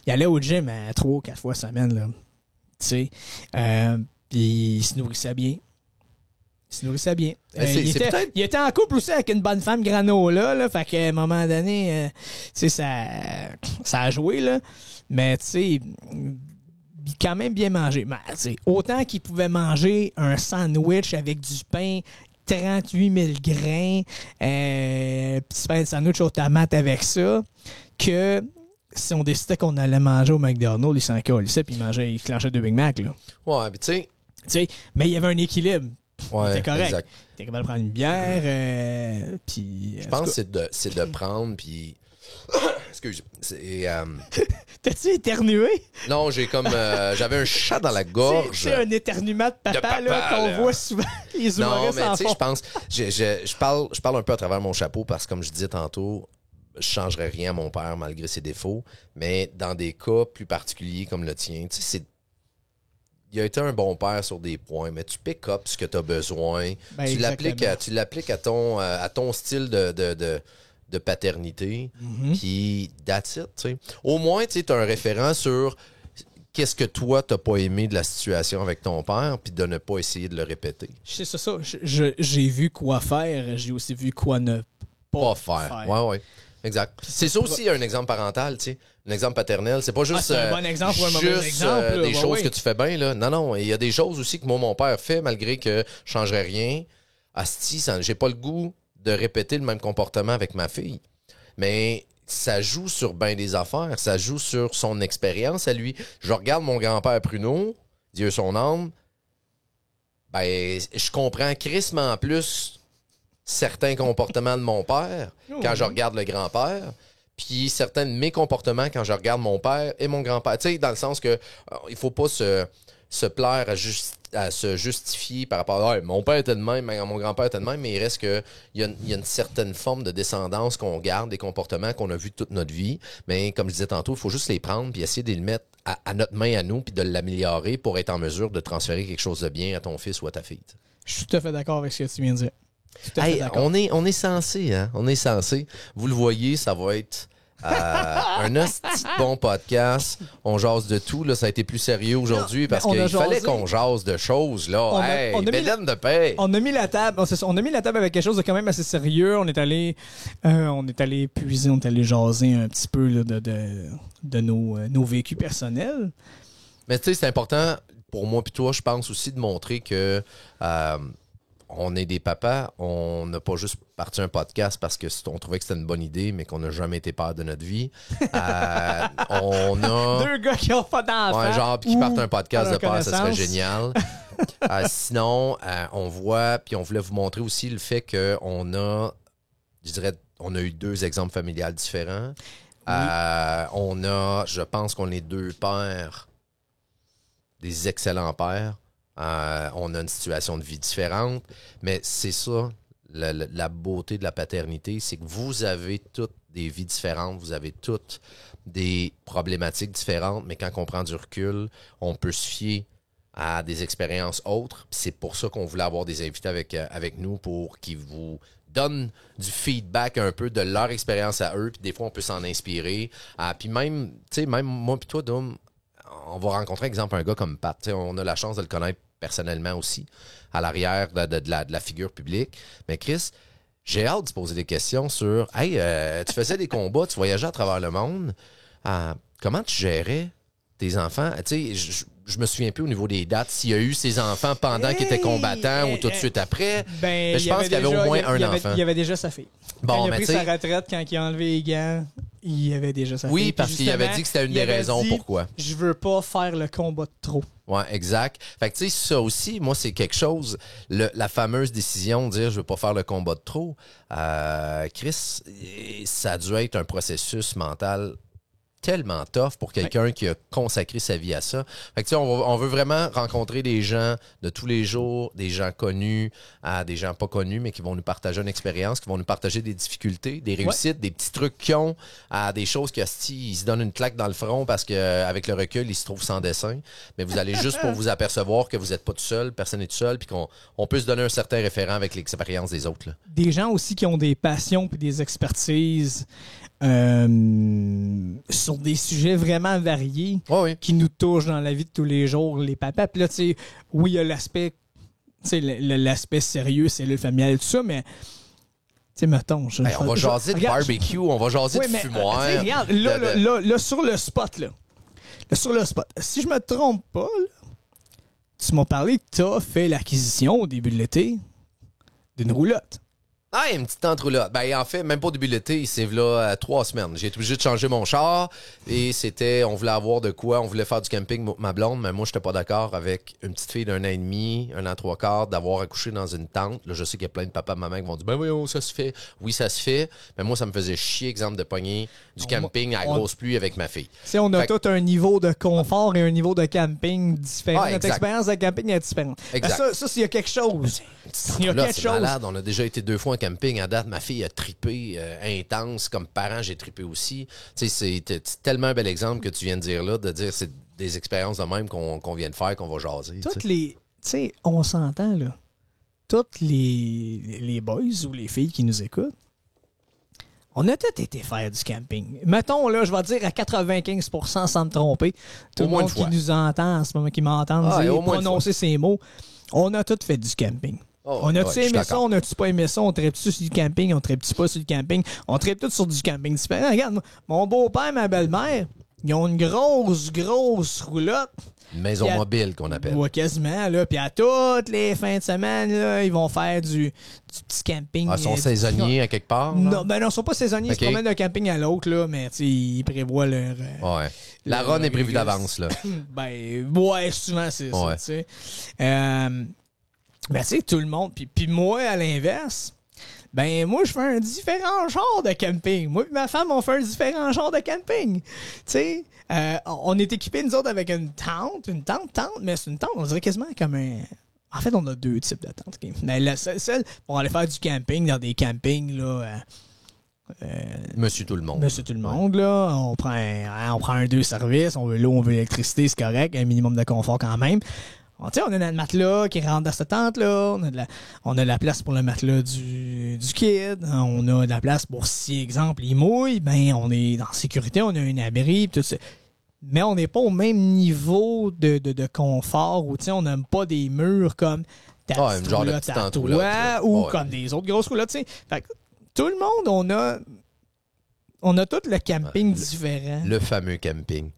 Il allait au gym 3 ou 4 fois semaine, là. Tu sais. Puis, il se nourrissait bien. Il était en couple aussi avec une bonne femme granola, là. Fait qu'à un moment donné, tu sais, ça a joué, là. Mais, tu sais, quand même bien mangé. Mais, autant qu'il pouvait manger un sandwich avec du pain, 38 000 grains, petit pain de sandwich aux tomates avec ça, que si on décidait qu'on allait manger au McDonald's, il s'en calissait puis il clenchait 2 Big Mac, là. Ouais, mais tu sais, mais il y avait un équilibre. Ouais, c'était correct. Exact. T'es capable de prendre une bière, puis... Je pense que c'est de prendre, puis... Excuse. T'as-tu éternué? Non, j'ai comme... j'avais un chat dans la gorge. C'est un éternuement de papa là, qu'on voit souvent les humoristes. Non, mais tu sais, je pense... Je parle un peu à travers mon chapeau parce que, comme je disais tantôt, je changerais rien à mon père malgré ses défauts, mais dans des cas plus particuliers comme le tien, tu sais, il a été un bon père sur des points, mais tu pick up ce que tu as besoin. Tu l'appliques à ton style de paternité, puis that's it, tu sais. Au moins, tu as un référent sur qu'est-ce que toi, t'as pas aimé de la situation avec ton père, puis de ne pas essayer de le répéter. C'est ça. J'ai vu quoi faire, j'ai aussi vu quoi ne pas faire. Ouais. Exact. C'est ça aussi un exemple parental, tu sais. Un exemple paternel. C'est pas juste, c'est un bon exemple ou un mauvais exemple. Des choses que tu fais bien, là. Non. Il y a des choses aussi que moi, mon père fait, malgré que je changerais rien. Asti, j'ai pas le goût de répéter le même comportement avec ma fille. Mais ça joue sur bien des affaires. Ça joue sur son expérience à lui. Je regarde mon grand-père Pruneau, Dieu son âme. Ben, je comprends crissement plus certains comportements de mon père quand je regarde le grand-père, puis certains de mes comportements quand je regarde mon père et mon grand-père. Tu sais, dans le sens que il faut pas se plaire à se justifier par rapport à mon père était de même, mon grand-père était de même, mais il reste que il y a une certaine forme de descendance qu'on garde, des comportements qu'on a vus toute notre vie. Mais comme je disais tantôt, il faut juste les prendre puis essayer de les mettre à notre main à nous puis de l'améliorer pour être en mesure de transférer quelque chose de bien à ton fils ou à ta fille. Je suis tout à fait d'accord avec ce que tu viens de dire. Hey, on est censé, hein? On est censé. Vous le voyez, ça va être un hostie de bon podcast. On jase de tout. Là, ça a été plus sérieux aujourd'hui parce qu'il fallait qu'on jase de choses. Là. Bélène de paix. On a mis la table. On a mis la table avec quelque chose de quand même assez sérieux. On est allé puiser, on est allé jaser un petit peu là, de nos vécus personnels. Mais tu sais, c'est important pour moi puis toi, je pense aussi de montrer que on est des papas, on n'a pas juste parti un podcast parce qu'on trouvait que c'était une bonne idée, mais qu'on n'a jamais été père de notre vie. On a... Deux gars qui n'ont pas d'enfants. Ouais, genre, puis qui partent un podcast de père, ça serait génial. Sinon, on voit, puis on voulait vous montrer aussi le fait qu'on a, je dirais, on a eu 2 exemples familiales différents. Oui. Je pense qu'on est 2 pères, des excellents pères. On a une situation de vie différente, mais c'est ça, la beauté de la paternité, c'est que vous avez toutes des vies différentes, vous avez toutes des problématiques différentes, mais quand on prend du recul, on peut se fier à des expériences autres. C'est pour ça qu'on voulait avoir des invités avec nous pour qu'ils vous donnent du feedback un peu de leur expérience à eux, puis des fois, on peut s'en inspirer. Puis même, tu sais, même moi puis toi, Dom, on va rencontrer, exemple, un gars comme Pat. T'sais, on a la chance de le connaître personnellement aussi, à l'arrière de la figure publique. Mais Chris, j'ai hâte de se poser des questions sur « Hey, tu faisais des combats, tu voyageais à travers le monde. Comment tu gérais tes enfants? » Tu sais, je me souviens plus au niveau des dates s'il y a eu ses enfants pendant qu'il était combattant ou tout de suite après. Mais je pense qu'il y avait au moins un enfant. Il y avait déjà sa fille. Quand il a pris sa retraite, quand il a enlevé les gants, il y avait déjà sa fille. Oui, parce qu'il avait dit que c'était une des raisons pourquoi. Je veux pas faire le combat de trop. Ouais, exact. Fait que tu sais, ça aussi, moi, c'est quelque chose, la fameuse décision de dire je veux pas faire le combat de trop. Chris, ça a dû être un processus mental tellement tough pour quelqu'un qui a consacré sa vie à ça. Fait que tu sais, on veut vraiment rencontrer des gens de tous les jours, des gens connus, des gens pas connus, mais qui vont nous partager une expérience, qui vont nous partager des difficultés, des réussites, des petits trucs qu'ils ont, des choses qu'ils se donnent une claque dans le front parce qu'avec le recul, ils se trouvent sans dessin. Mais vous allez juste pour vous apercevoir que vous n'êtes pas tout seul, personne n'est tout seul, puis qu'on peut se donner un certain référent avec l'expérience des autres. Là. Des gens aussi qui ont des passions puis des expertises sur des sujets vraiment variés qui nous touchent dans la vie de tous les jours, les papas. Puis là, tu sais, oui, il y a l'aspect, tu sais, l'aspect sérieux, c'est le familial, tout ça, mais tu sais, mettons... on va jaser de barbecue, on va jaser de fumoir. Regarde, là, sur le spot, si je me trompe pas, là, tu m'as parlé que tu as fait l'acquisition au début de l'été d'une roulotte. Ah, une petite tente-roulotte. Ben, en fait, même pas au début de l'été, c'est là 3 semaines. J'ai été obligé de changer mon char et on voulait avoir de quoi, on voulait faire du camping, ma blonde, mais moi, j'étais pas d'accord avec une petite fille d'1 an et demi, 1 an 3/4, d'avoir accouché dans une tente. Là, je sais qu'il y a plein de papas et maman qui vont dire, ben oui, ça se fait. Oui, ça se fait. Mais moi, ça me faisait chier, exemple, de pogner du camping à grosse pluie avec ma fille. Si on a tout un niveau de confort et un niveau de camping différent. Notre expérience de camping est différente. Ça, s'il y a quelque chose. S'il y a quelque chose. Malade. On a déjà été 2 fois en camping à date. Ma fille a trippé intense. Comme parent, j'ai trippé aussi. Tu sais, c'est tellement un bel exemple que tu viens de dire là, de dire c'est des expériences de même qu'on vient de faire, qu'on va jaser. Toutes les... Tu sais, on s'entend, là. Toutes les boys ou les filles qui nous écoutent, On a tous été faire du camping. Mettons, là, je vais dire à 95% sans me tromper. Tout le monde qui nous entend en ce moment, qui m'entend dire, prononcer ces mots, on a tous fait du camping. On a-tu aimé ça? On a-tu pas aimé ça? On tripe-tu sur du camping? On tripe-tu pas sur le camping? On tripe tous sur du camping différent. Regarde, mon beau-père et ma belle-mère, ils ont une grosse roulotte. Une maison mobile qu'on appelle. Ouais, quasiment, là. Puis à toutes les fins de semaine, là, ils vont faire du petit camping. Ah, ils sont saisonniers à quelque part? Non, ben non, ils sont pas saisonniers. Ils se promènent d'un camping à l'autre, là, mais tu sais, ils prévoient leur... ouais. La run est prévue d'avance, là. Ben, ouais, souvent, c'est ça, tu sais. Ben, tu sais, tout le monde. Puis moi, à l'inverse, ben, moi, je fais un différent genre de camping. Moi et ma femme, on fait un différent genre de camping. Tu sais, on est équipés, nous autres, avec une tente, mais c'est une tente, on dirait quasiment comme un... En fait, on a 2 types de tentes. Mais celle pour aller faire du camping dans des campings, là... Monsieur tout le monde. Monsieur tout le monde, là. On prend un 2 services, on veut l'eau, on veut l'électricité, c'est correct, un minimum de confort quand même. On a notre matelas qui rentre dans cette tente-là. On a de la place pour le matelas du kid. On a de la place pour si, exemple, il mouille, ben on est en sécurité, on a un abri, tout ça. Mais on n'est pas au même niveau de confort où, tu sais, on n'aime pas des murs comme ta petite roulotte à toi ou comme des autres grosses roulottes, tu sais. Fait que tout le monde, on a tout le camping différent. Le fameux camping.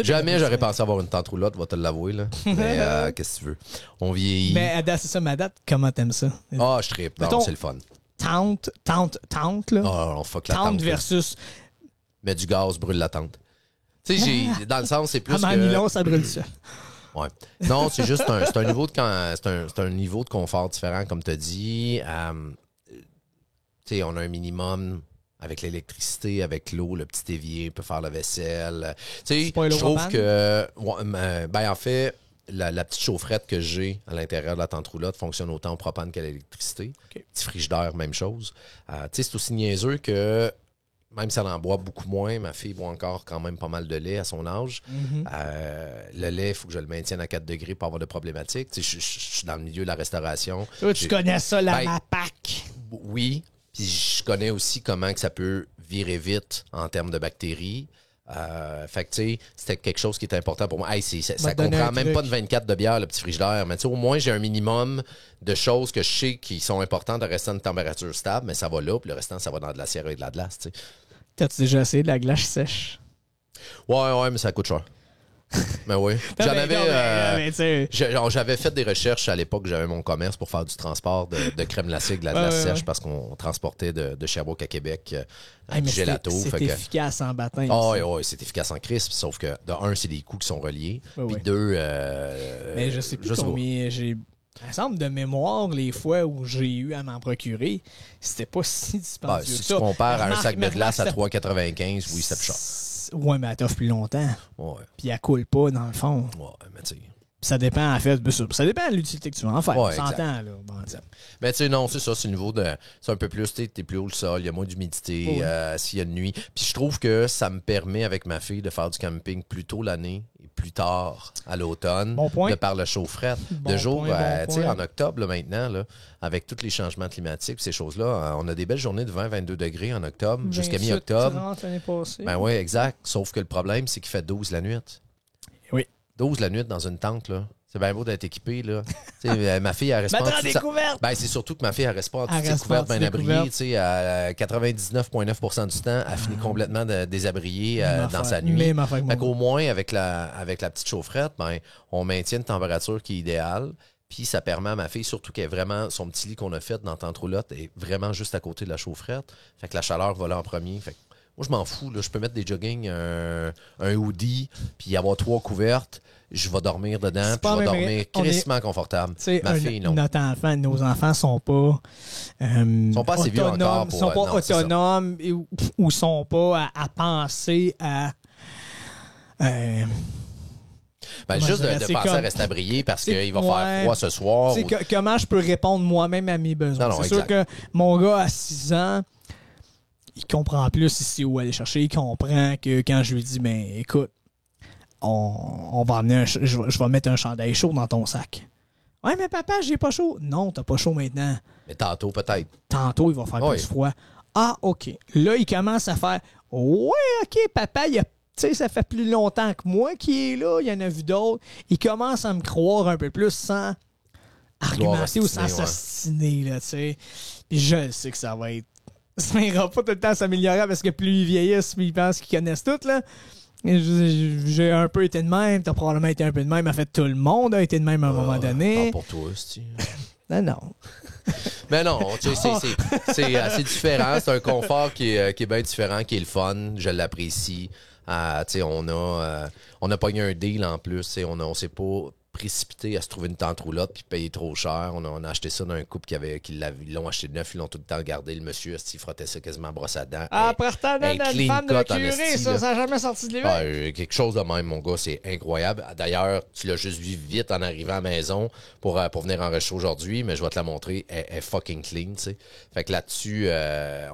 Jamais j'aurais pensé avoir une tente roulotte, va te l'avouer, là. Mais qu'est-ce que tu veux? On vieillit. Mais Ada, c'est ça, ma date. Comment t'aimes ça? Ah, je trippe. Non, c'est le fun. Tente, là. Ah, on fuck la tente. Tente versus... Mais du gaz brûle la tente. Tu sais, dans le sens, c'est plus que... Manilon, ça brûle ça. Ouais. Non, c'est juste un niveau de un niveau de confort différent, comme tu as dit. Tu sais, on a un minimum... Avec l'électricité, avec l'eau, le petit évier peut faire la vaisselle. Tu sais, je trouve que... ben, en fait, la petite chaufferette que j'ai à l'intérieur de la tente roulotte fonctionne autant au propane qu'à l'électricité. Okay. Petit frigidaire, même chose. Tu sais, c'est aussi niaiseux que, même si elle en boit beaucoup moins, ma fille boit encore quand même pas mal de lait à son âge. Le lait, il faut que je le maintienne à 4 degrés pour avoir de problématiques. Tu sais, je suis dans le milieu de la restauration. Toi, tu connais ça, la MAPAC? Oui. Puis je connais aussi comment que ça peut virer vite en termes de bactéries. Fait que, tu sais, c'était quelque chose qui est important pour moi. Hey, ça comprend même pas de 24 de bière, le petit frigidaire. Mais tu sais, au moins, j'ai un minimum de choses que je sais qui sont importantes de rester à une température stable, mais ça va là, puis le restant, ça va dans de la sierre et de la glace, tu sais. T'as-tu déjà essayé de la glace sèche? Ouais, mais ça coûte cher. Ben oui. J'avais fait des recherches à l'époque, j'avais mon commerce pour faire du transport de crème glacée, de la glace sèche, parce qu'on transportait de Sherbrooke à Québec du gelato. C'est efficace en baptême. Oui, c'est efficace en crisp, sauf que de un, c'est des coûts qui sont reliés. Puis deux... mais je sais plus combien j'ai... Il me semble de mémoire, les fois où j'ai eu à m'en procurer, c'était pas si dispendieux. Si tu compares à un sac de glace à 3,95, oui, c'est plus cher. Ouais, mais elle t'offre plus longtemps. Ouais. Puis elle coule pas, dans le fond. Ouais, mais tu sais. Ça dépend, en fait. Ça dépend de l'utilité que tu vas en faire. Ouais, on s'entend, là. Bon, mais tu sais, non, c'est ça. C'est le niveau de. C'est un peu plus. Tu t'es plus haut le sol, il y a moins d'humidité, s'il y a de nuit. Puis je trouve que ça me permet, avec ma fille, de faire du camping plus tôt l'année et plus tard à l'automne. Bon point. De par le chaud-fret. De jour, tu sais, en octobre, là, maintenant, là, avec tous les changements climatiques, ces choses-là, on a des belles journées de 20-22 degrés en octobre, jusqu'à mi-octobre. Ben oui, exact. Sauf que le problème, c'est qu'il fait 12 la nuit. Oui. 12 la nuit dans une tente, là. C'est bien beau d'être équipé, là. Ma fille, elle reste pas... Ben, c'est surtout que ma fille, elle reste pas en toute couverte, bien abriée. Tu sais, à 99,9% du temps, elle finit complètement déshabillée dans sa nuit. Fait qu'au moins, avec la petite chaufferette, ben, on maintient une température qui est idéale. Puis ça permet à ma fille, surtout qu'elle est vraiment, son petit lit qu'on a fait dans tente roulotte est vraiment juste à côté de la chaufferette. Fait que la chaleur va là en premier. Fait que moi, je m'en fous, là. Je peux mettre des jogging, un hoodie, puis avoir 3 couvertes. Je vais dormir dedans, puis je vais dormir crissement confortable. Ma fille, non. Nos enfants sont pas... sont pas assez vieux encore pour... sont pas autonomes ou sont pas à penser à... juste de penser à rester abrié parce qu'il va faire froid ce soir. Comment je peux répondre moi-même à mes besoins? C'est sûr que mon gars à 6 ans, il comprend plus ici où aller chercher. Il comprend que quand je lui dis, ben écoute, on va amener je vais mettre un chandail chaud dans ton sac. Ouais, mais papa, j'ai pas chaud. Non, t'as pas chaud maintenant. Mais tantôt, peut-être. Tantôt, il va faire plus froid. Ah, OK. Là, il commence à faire « Ouais, OK, papa, tu sais, ça fait plus longtemps que moi qui est là, il y en a vu d'autres. » Il commence à me croire un peu plus sans argumenter ou sans s'ostiner, là, tu sais. Puis je sais que ça va être... Ça ira pas tout le temps s'améliorer parce que plus ils vieillissent, plus ils pensent qu'ils connaissent tout, là. J'ai un peu été de même, t'as probablement été un peu de même. En fait, tout le monde a été de même à un moment donné. Pas pour toi, c'est non. Mais non, tu sais, c'est assez différent. C'est un confort qui est bien différent, qui est le fun. Je l'apprécie. Tu sais, on a pogné un deal en plus. On s'est pas précipité à se trouver une tente roulotte puis payer trop cher. On a acheté ça d'un couple qui l'ont acheté neuf, ils l'ont tout le temps gardé. Le monsieur, il frottait ça quasiment à brosse à dents. Pourtant, une femme de curé, ça n'a jamais sorti de l'hiver. Quelque chose de même, mon gars, c'est incroyable. D'ailleurs, tu l'as juste vu vite en arrivant à la maison pour venir enregistrer aujourd'hui, mais je vais te la montrer. Elle est fucking clean, tu sais. Fait que là-dessus,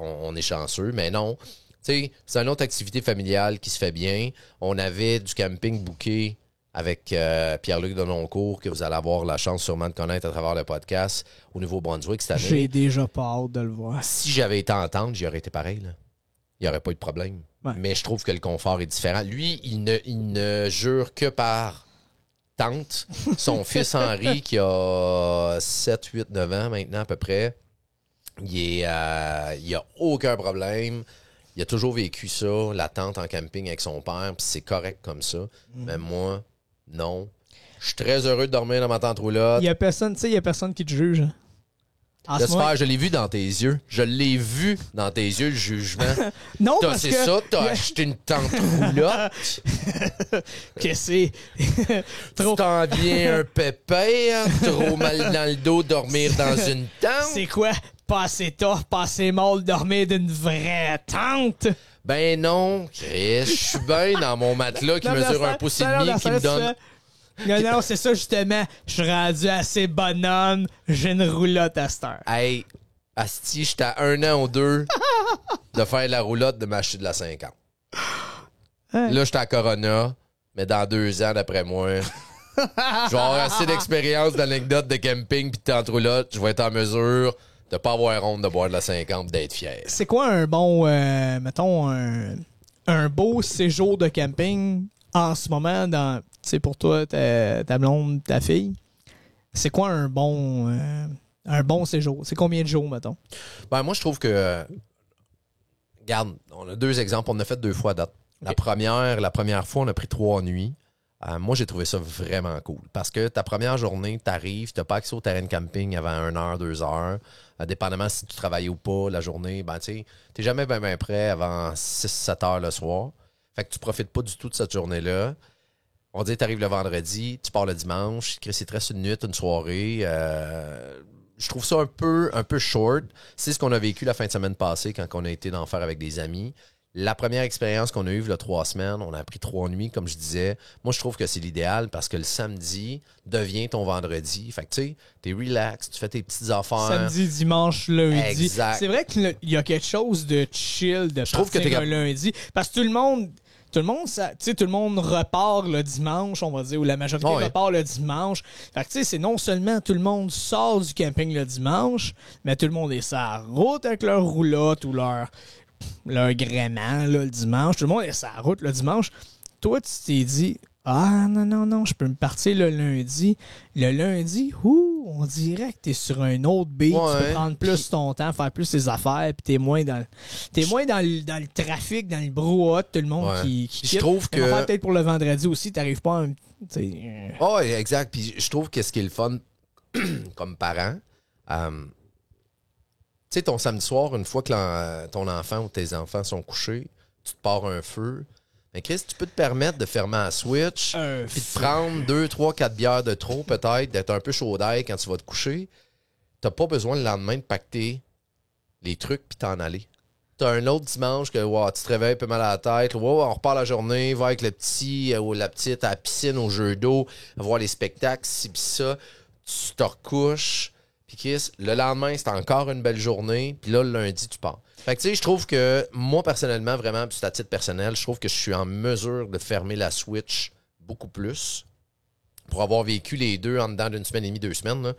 on est chanceux, mais non. Tu sais, c'est une autre activité familiale qui se fait bien. On avait du camping booké avec Pierre-Luc Denoncourt, que vous allez avoir la chance sûrement de connaître à travers le podcast, au Nouveau-Brunswick cette année. J'ai déjà pas hâte de le voir. Si j'avais été en tente, j'y aurais été pareil, là. Il n'y aurait pas eu de problème. Ouais. Mais je trouve que le confort est différent. Lui, il ne jure que par tente. Son fils Henri, qui a 7, 8, 9 ans maintenant à peu près, il a aucun problème. Il a toujours vécu ça, la tente en camping avec son père, puis c'est correct comme ça. Mais moi, non. Je suis très heureux de dormir dans ma tente roulotte. Il y a personne qui te juge. J'espère, je l'ai vu dans tes yeux. Je l'ai vu dans tes yeux, le jugement. Non, parce que... C'est ça, t'as acheté une tente roulotte. Que c'est... Tu t'en viens un pépère, trop mal dans le dos, dormir dans une tente. C'est quoi? Pas assez tough, pas assez mal dormir d'une vraie tente? Ben non, Chris, je suis bien dans mon matelas qui mesure 1,5 pouce qui me donne... Non, c'est ça justement. Je suis rendu assez bonhomme. J'ai une roulotte à cette heure. Hey, asti, j'étais à 1 an ou 2 de faire la roulotte de m'acheter de la 50. Hein? Là, j'étais à Corona, mais dans 2 ans, d'après moi, je vais avoir assez d'expérience, d'anecdotes de camping pis de tente roulotte. Je vais être en mesure de pas avoir honte de boire de la 50 d'être fier. C'est quoi un bon, mettons, un beau séjour de camping en ce moment dans... C'est pour toi, ta blonde, ta fille. C'est quoi un bon séjour? C'est combien de jours, mettons? Ben, moi, je trouve que... Regarde, on a 2 exemples. On en a fait 2 fois à date. Okay. La première fois, on a pris 3 nuits. Moi, j'ai trouvé ça vraiment cool. Parce que ta première journée, t'arrives, t'as pas accès au terrain de camping avant 1 heure, 2 heures. Dépendamment si tu travailles ou pas la journée, ben, tu sais, t'es jamais bien prêt avant 6-7 heures le soir. Fait que tu profites pas du tout de cette journée-là. On dit, t'arrives le vendredi, tu pars le dimanche, il te reste une nuit, une soirée. Je trouve ça un peu short. C'est ce qu'on a vécu la fin de semaine passée quand on a été d'en faire avec des amis. La première expérience qu'on a eue, il y a 3 semaines, on a pris 3 nuits, comme je disais. Moi, je trouve que c'est l'idéal parce que le samedi devient ton vendredi. Fait que, tu sais, t'es relax, tu fais tes petites affaires. Samedi, dimanche, lundi. Exact. C'est vrai qu'il y a quelque chose de chill de partir un lundi. Parce que tout le monde, repart le dimanche, on va dire, ou la majorité repart le dimanche. Fait que, tu sais, c'est non seulement tout le monde sort du camping le dimanche, mais tout le monde est sur la route avec leur roulotte ou leur gréement là, le dimanche. Tout le monde est sur la route le dimanche. Toi, tu t'es dit, non, je peux me partir le lundi. Le lundi, on dirait que t'es sur un autre beat. Tu peux prendre plus ton temps, faire plus tes affaires, puis t'es moins dans le trafic, dans le brouhaha, tout le monde qui je trouve que... peut-être pour le vendredi aussi, t'arrives pas à... exact. Puis je trouve que ce qui est le fun comme parent... Tu sais, ton samedi soir, une fois que ton enfant ou tes enfants sont couchés, tu te pars un feu. Mais Chris, tu peux te permettre de fermer la switch puis de prendre 2, 3, 4 bières de trop, peut-être, d'être un peu chaud d'ail quand tu vas te coucher. T'as pas besoin le lendemain de pacter les trucs puis t'en aller. T'as un autre dimanche que tu te réveilles un peu mal à la tête. On repart la journée, va avec le petit ou la petite à la piscine, au jeu d'eau, voir les spectacles, ci pis ça. Tu te recouches. Puis Chris, le lendemain, c'est encore une belle journée. Puis là, le lundi, tu pars. Fait que tu sais, je trouve que moi, personnellement, vraiment, puis c'est à titre personnel, je trouve que je suis en mesure de fermer la switch beaucoup plus. Pour avoir vécu les 2 en dedans d'une semaine et demie, 2 semaines, là,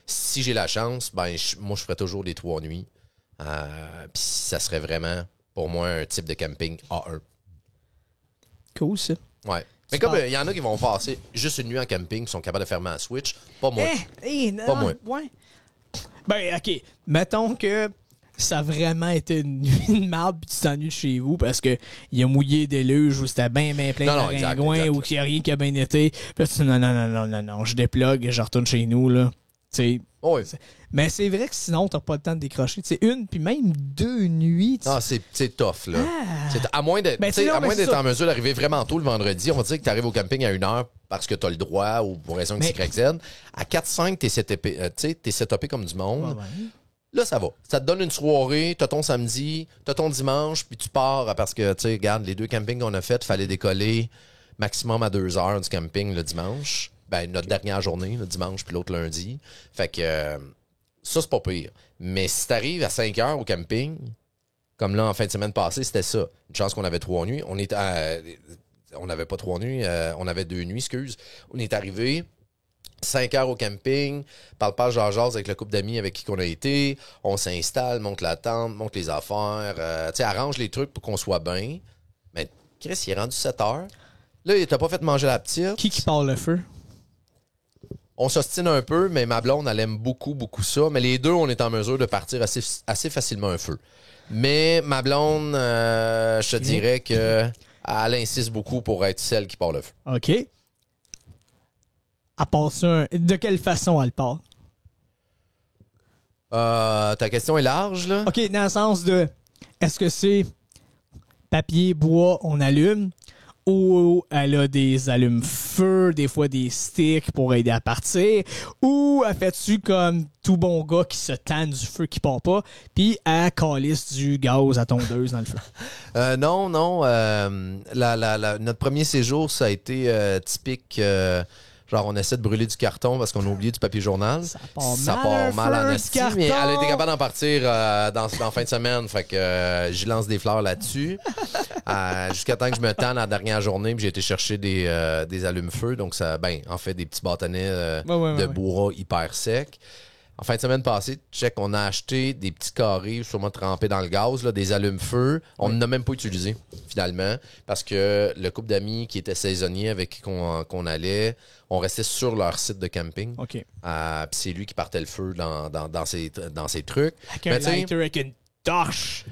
si j'ai la chance, moi, je ferai toujours les 3 nuits. Puis ça serait vraiment, pour moi, un type de camping A1. Cool, ça. Ouais. Mais comme il y en a qui vont passer juste une nuit en camping, qui sont capables de fermer la Switch, pas moi. Non, pas moi. Ouais. Ben, OK. Mettons que ça a vraiment été une nuit de marde puis tu t'ennuies de chez vous parce que il a mouillé des luges ou c'était bien plein de ringouins ou qu'il n'y a rien qui a bien été. Puis là, tu dis non, je déplugue et je retourne chez nous, là. Tu sais. Oui. Mais c'est vrai que sinon, t'as pas le temps de décrocher. C'est une, puis même 2 nuits. Ah, c'est tough, là. À moins d'être en mesure d'arriver vraiment tôt le vendredi, on va dire que tu arrives au camping à 1h parce que tu as le droit ou pour raison X, Y, Z. À 4-5, t'es setupé comme du monde. Là, ça va. Ça te donne une soirée, t'as ton samedi, t'as ton dimanche, puis tu pars parce que, tu sais, regarde, les 2 campings qu'on a fait, il fallait décoller maximum à 2h du camping le dimanche. Ben, notre dernière journée, le dimanche, puis l'autre lundi. Fait que ça, c'est pas pire. Mais si t'arrives à 5h au camping, comme là, en fin de semaine passée, c'était ça. Une chance qu'on avait 3 nuits. On n'avait pas 3 nuits, on avait 2 nuits, excuse. On est arrivé 5 heures au camping, parle jase avec le couple d'amis avec qui on a été, on s'installe, monte la tente, monte les affaires, arrange les trucs pour qu'on soit bien. Mais Chris, il est rendu 7 heures. Là, il t'a pas fait manger la petite. Qui part le feu? On s'ostine un peu, mais ma blonde, elle aime beaucoup ça. Mais les deux, on est en mesure de partir assez facilement un feu. Mais ma blonde, je te dirais que elle insiste beaucoup pour être celle qui part le feu. OK. À part ça, de quelle façon elle part? Ta question est large, là? OK, dans le sens de, est-ce que c'est papier, bois, on allume, ou elle a des allumes-feu, des fois des sticks pour aider à partir, ou elle fait-tu comme tout bon gars qui se tanne du feu qui part pas, puis elle calisse du gaz à tondeuse dans le feu? Non. Notre premier séjour, ça a été typique... genre, on essaie de brûler du carton parce qu'on a oublié du papier journal. Ça part mal en esti, mais elle a été capable d'en partir dans fin de semaine. Fait que j'y lance des fleurs là-dessus. Jusqu'à temps que je me tanne la dernière journée, puis j'ai été chercher des allumes-feu. Donc, ça, en fait, des petits bâtonnets de bois hyper secs. En fin de semaine passée, on a acheté des petits carrés sûrement trempés dans le gaz, là, des allumes-feu. On n'a même pas utilisé, finalement, parce que le couple d'amis qui était saisonnier avec qui qu'on allait, on restait sur leur site de camping. OK. Puis c'est lui qui partait le feu dans ses trucs. Avec un lighter, avec une torche.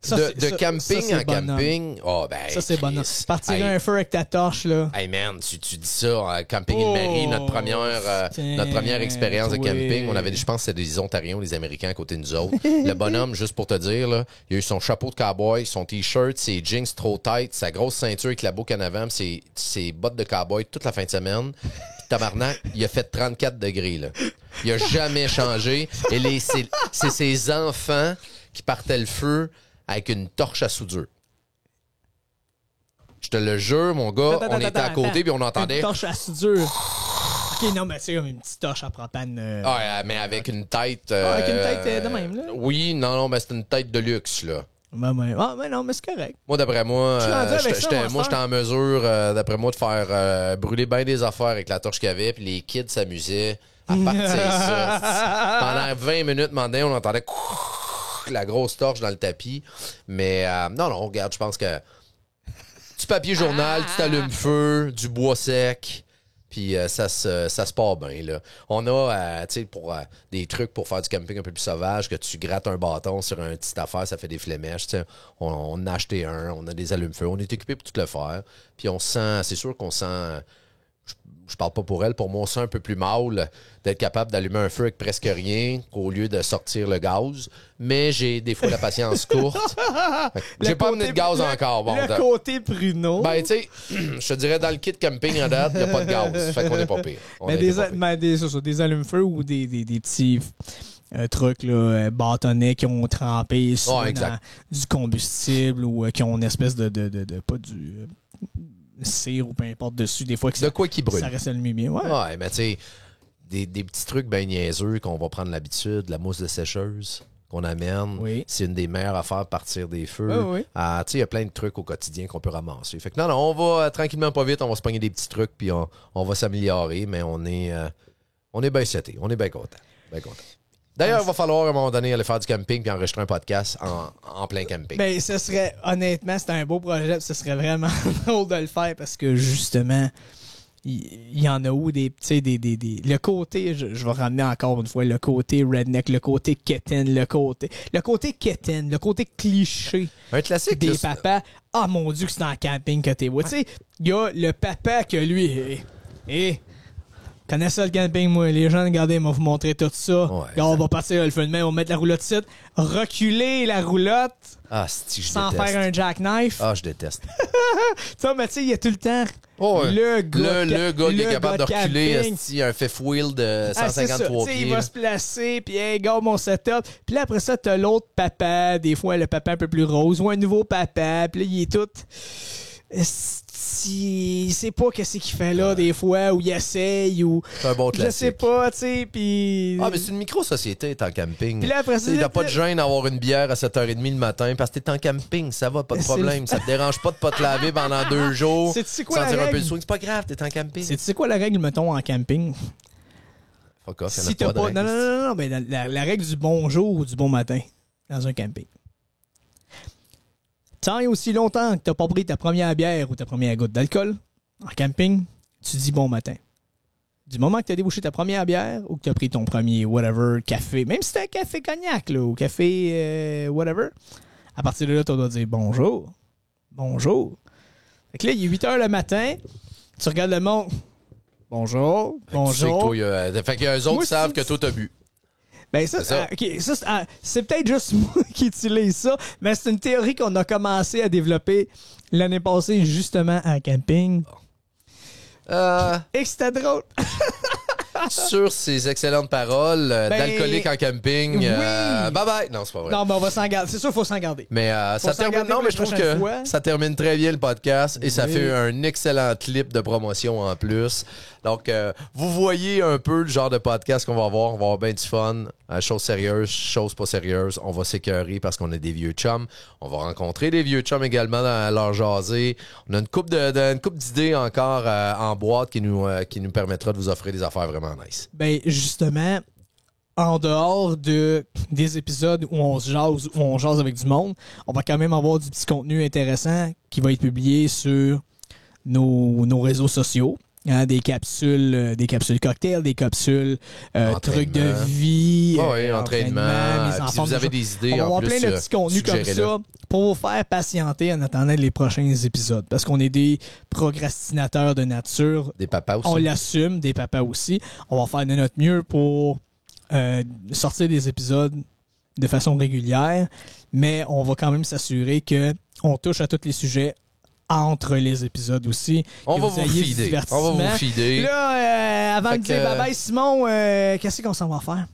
De camping en camping, ça, c'est bon. Partir un feu avec ta torche, là. Hey man, tu dis ça, Camping Île-Marie, notre première expérience de camping, on avait, je pense que c'était des Ontariens, des Américains à côté de nous autres. Le bonhomme, juste pour te dire, là, il a eu son chapeau de cowboy, son t-shirt, ses jeans trop tight, sa grosse ceinture avec la boucle en avant, ses bottes de cowboy toute la fin de semaine. Puis tabarnak, il a fait 34 degrés, là. Il a jamais changé. Et c'est ses enfants qui partaient le feu avec une torche à soudure. Je te le jure, mon gars, on était à côté puis on entendait... Une torche à soudure. OK, non, mais c'est comme une petite torche à propane. Ouais, mais avec une tête... avec une tête de même, là. Oui, non, mais c'est une tête de luxe, là. Mais non, mais c'est correct. Moi, d'après moi, j'étais en mesure, d'après moi, de faire brûler bien des affaires avec la torche qu'il y avait, puis les kids s'amusaient à partir ça. Pendant 20 minutes, on entendait... la grosse torche dans le tapis. Mais non, regarde, je pense que du papier journal, du allume-feu, du bois sec, puis ça se part bien, là. On a, tu sais, pour des trucs pour faire du camping un peu plus sauvage, que tu grattes un bâton sur une petite affaire, ça fait des flémèches, tu sais. On a acheté on a des allume-feu, on est équipé pour tout le faire. Puis on sent, c'est sûr qu'on sent... Je parle pas pour elle, pour moi, on sent un peu plus mal d'être capable d'allumer un feu avec presque rien au lieu de sortir le gaz. Mais j'ai des fois la patience courte. J'ai pas amené de gaz encore. Bon, le côté pruneau. Tu sais, je te dirais, dans le kit camping en date, il n'y a pas de gaz. Fait qu'on n'est pas pire. Des allumes-feu ou des petits trucs, là, bâtonnets qui ont trempé sur du combustible ou qui ont une espèce de pas du... cire ou peu importe dessus, des fois que quoi qui brûle. Ça reste allumé. Ouais, mais tu sais, des petits trucs bien niaiseux qu'on va prendre l'habitude, la mousse de sécheuse qu'on amène, c'est une des meilleures affaires partir des feux. Tu sais, il y a plein de trucs au quotidien qu'on peut ramasser. Fait que non, on va tranquillement pas vite, on va se pogner des petits trucs puis on va s'améliorer, mais on est bien seté, on est bien content. Bien content. D'ailleurs, il va falloir à un moment donné aller faire du camping puis enregistrer un podcast en plein camping. Ben, ce serait, honnêtement, c'est un beau projet. Ce serait vraiment drôle de le faire parce que, justement, il y en a où des, tu sais, le côté, je vais ramener encore une fois, le côté redneck, le côté kitten, le côté kitten, le côté cliché. Un classique. Des papas. Ah, mon Dieu, que c'est en camping que t'es. Tu sais, il y a le papa que lui, connais ça le camping, moi. Les gens, regardez, ils vont vous montrer tout ça. Ouais, on va passer le feu de main, on va mettre la roulotte ici. Reculer la roulotte. Ah, je sans déteste. faire un jackknife. Ah, je déteste. Ça, mais tu sais, il y a tout le temps le gars qui est le capable de gars reculer un fifth wheel de 153 pieds. Il va se placer, puis hey, gars, mon setup. Puis là, après ça, t'as l'autre papa, des fois le papa un peu plus rose, ou un nouveau papa, puis là, il est tout... Il sait pas qu'est-ce qu'il fait là, des fois, ou il essaye, ou... C'est un bon classique. Je sais pas, tu sais, puis... Ah, mais c'est une micro-société, t'es en camping. Puis là, après ça... T'as pas de gêne d'avoir une bière à 7h30 le matin parce que t'es en camping, ça va, pas de problème. Ça te dérange pas de pas te laver pendant 2 jours. C'est quoi sentir la un peu règle? le swing, c'est pas grave, t'es en camping. C'est quoi la règle, mettons, en camping? Fuck off, Si t'as pas... Non, mais la règle du bonjour ou du bon matin dans un camping. Tant et aussi longtemps que t'as pas pris ta première bière ou ta première goutte d'alcool, en camping, tu dis bon matin. Du moment que t'as débouché ta première bière ou que t'as pris ton premier whatever café, même si c'est un café cognac là, ou café whatever, à partir de là, tu dois dire bonjour. Bonjour. Fait que là, il est 8 h le matin, tu regardes le monde. Bonjour. Bonjour. Fait que eux autres savent que toi t'as bu. Ben ça. C'est peut-être juste moi qui utilise ça, mais c'est une théorie qu'on a commencé à développer l'année passée justement en camping. Et que c'était drôle. Sur ces excellentes paroles d'alcoolique en camping. Oui. Bye bye. Non, c'est pas vrai. Non, mais on va s'en garder. C'est sûr, il faut s'en garder. Mais ça termine. Non, mais je trouve que ça termine très bien le podcast et ça fait un excellent clip de promotion en plus. Donc, vous voyez un peu le genre de podcast qu'on va avoir. On va avoir bien du fun. Choses sérieuses, choses pas sérieuses. On va s'écœurer parce qu'on est des vieux chums. On va rencontrer des vieux chums également dans leur jasée. On a une couple d'idées encore en boîte qui nous permettra de vous offrir des affaires vraiment nice. Ben, justement, en dehors des épisodes où on se jase, où on jase avec du monde, on va quand même avoir du petit contenu intéressant qui va être publié sur nos réseaux sociaux. Hein, des capsules cocktails, des capsules trucs de vie, entraînement. Si vous avez des idées, on va avoir plus, plein de petits contenus comme ça pour vous faire patienter en attendant les prochains épisodes. Parce qu'on est des procrastinateurs de nature. Des papas aussi. On l'assume, des papas aussi. On va faire de notre mieux pour sortir des épisodes de façon régulière, mais on va quand même s'assurer qu'on touche à tous les sujets entre les épisodes aussi. On va vous feeder. Là, avant de dire bye-bye, Simon, qu'est-ce qu'on s'en va faire?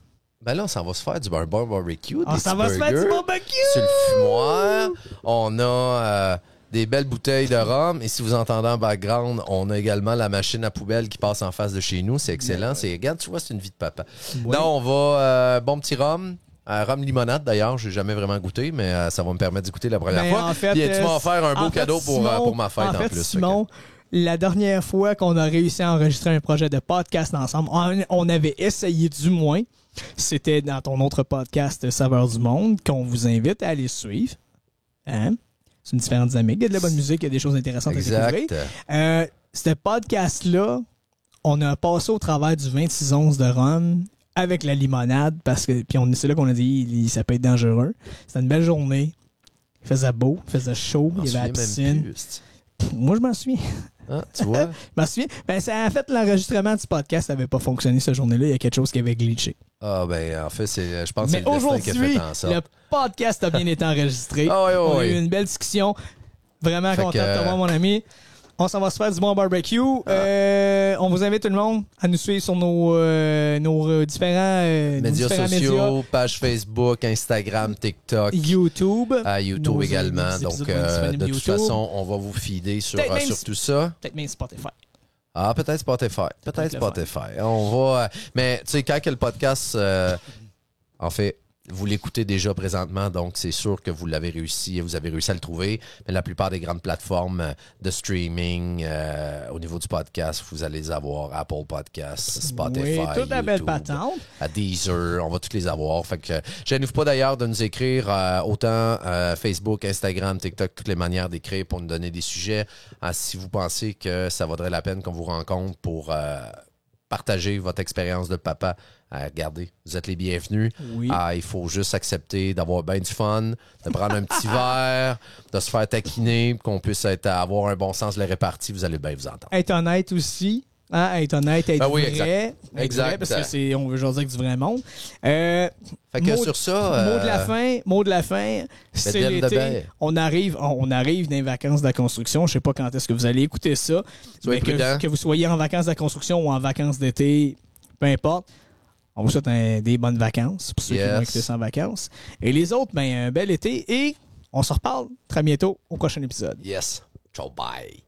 Ben là, on s'en va se faire du barbecue. On s'en va se faire du barbecue! Sur le fumoir. On a des belles bouteilles de rhum. Et si vous entendez en background, on a également la machine à poubelle qui passe en face de chez nous. C'est excellent. Regarde, tu vois, c'est une vie de papa. Ouais. Non, on va... bon petit rhum. Rhum limonade, d'ailleurs, j'ai jamais vraiment goûté, mais ça va me permettre d'y goûter la première fois. En fait, puis tu m'as offert un beau cadeau pour ma fête en plus. Simon, la dernière fois qu'on a réussi à enregistrer un projet de podcast ensemble, on avait essayé du moins. C'était dans ton autre podcast Saveurs du Monde, qu'on vous invite à aller suivre. Hein? C'est une différente dynamique. Il y a de la bonne musique, il y a des choses intéressantes à découvrir. Ce podcast-là, on a passé au travers du 26 onces de rhum avec la limonade, parce que c'est là qu'on a dit ça peut être dangereux. C'était une belle journée. Il faisait beau, il faisait chaud, il y avait la piscine. Moi, je m'en souviens. Ah, tu vois? Je m'en souviens. Ben, en fait, l'enregistrement du podcast n'avait pas fonctionné cette journée-là. Il y a quelque chose qui avait glitché. Ah, ben, en fait, je pense que c'est le destin qui a fait en sorte. Le podcast a bien été enregistré. On a eu une belle discussion. Vraiment content de te voir, mon ami. On s'en va se faire du bon barbecue. On vous invite tout le monde à nous suivre sur nos différents médias sociaux, page Facebook, Instagram, TikTok, YouTube. YouTube également. Donc, de toute façon, on va vous feeder sur tout ça. Peut-être même Spotify. Ah, peut-être Spotify. On va... Mais, tu sais, quand que le podcast... en fait... Vous l'écoutez déjà présentement, donc c'est sûr que vous avez réussi à le trouver. Mais la plupart des grandes plateformes de streaming au niveau du podcast, vous allez les avoir. Apple Podcasts, Spotify, oui, toute la belle YouTube, patente. à Deezer, on va toutes les avoir. Fait que gênez-vous pas d'ailleurs de nous écrire autant Facebook, Instagram, TikTok, toutes les manières d'écrire pour nous donner des sujets. Si vous pensez que ça vaudrait la peine qu'on vous rencontre pour partager votre expérience de papa, regardez, vous êtes les bienvenus. Oui. Il faut juste accepter d'avoir bien du fun, de prendre un petit verre, de se faire taquiner, qu'on puisse avoir un bon sens de la répartie. Vous allez bien vous entendre. Être honnête aussi. Hein, être honnête, être oui, vrai. Exact. Vrai, parce que on veut juste dire du vrai monde. Fait que sur ça... Mot de la fin, c'est l'été. On arrive dans les vacances de la construction. Je sais pas quand est-ce que vous allez écouter ça. Soyez prudents. Que vous soyez en vacances de la construction ou en vacances d'été, peu importe. On vous souhaite des bonnes vacances pour ceux qui vont écouter ça en vacances. Et les autres, un bel été et on se reparle très bientôt au prochain épisode. Yes. Ciao, bye.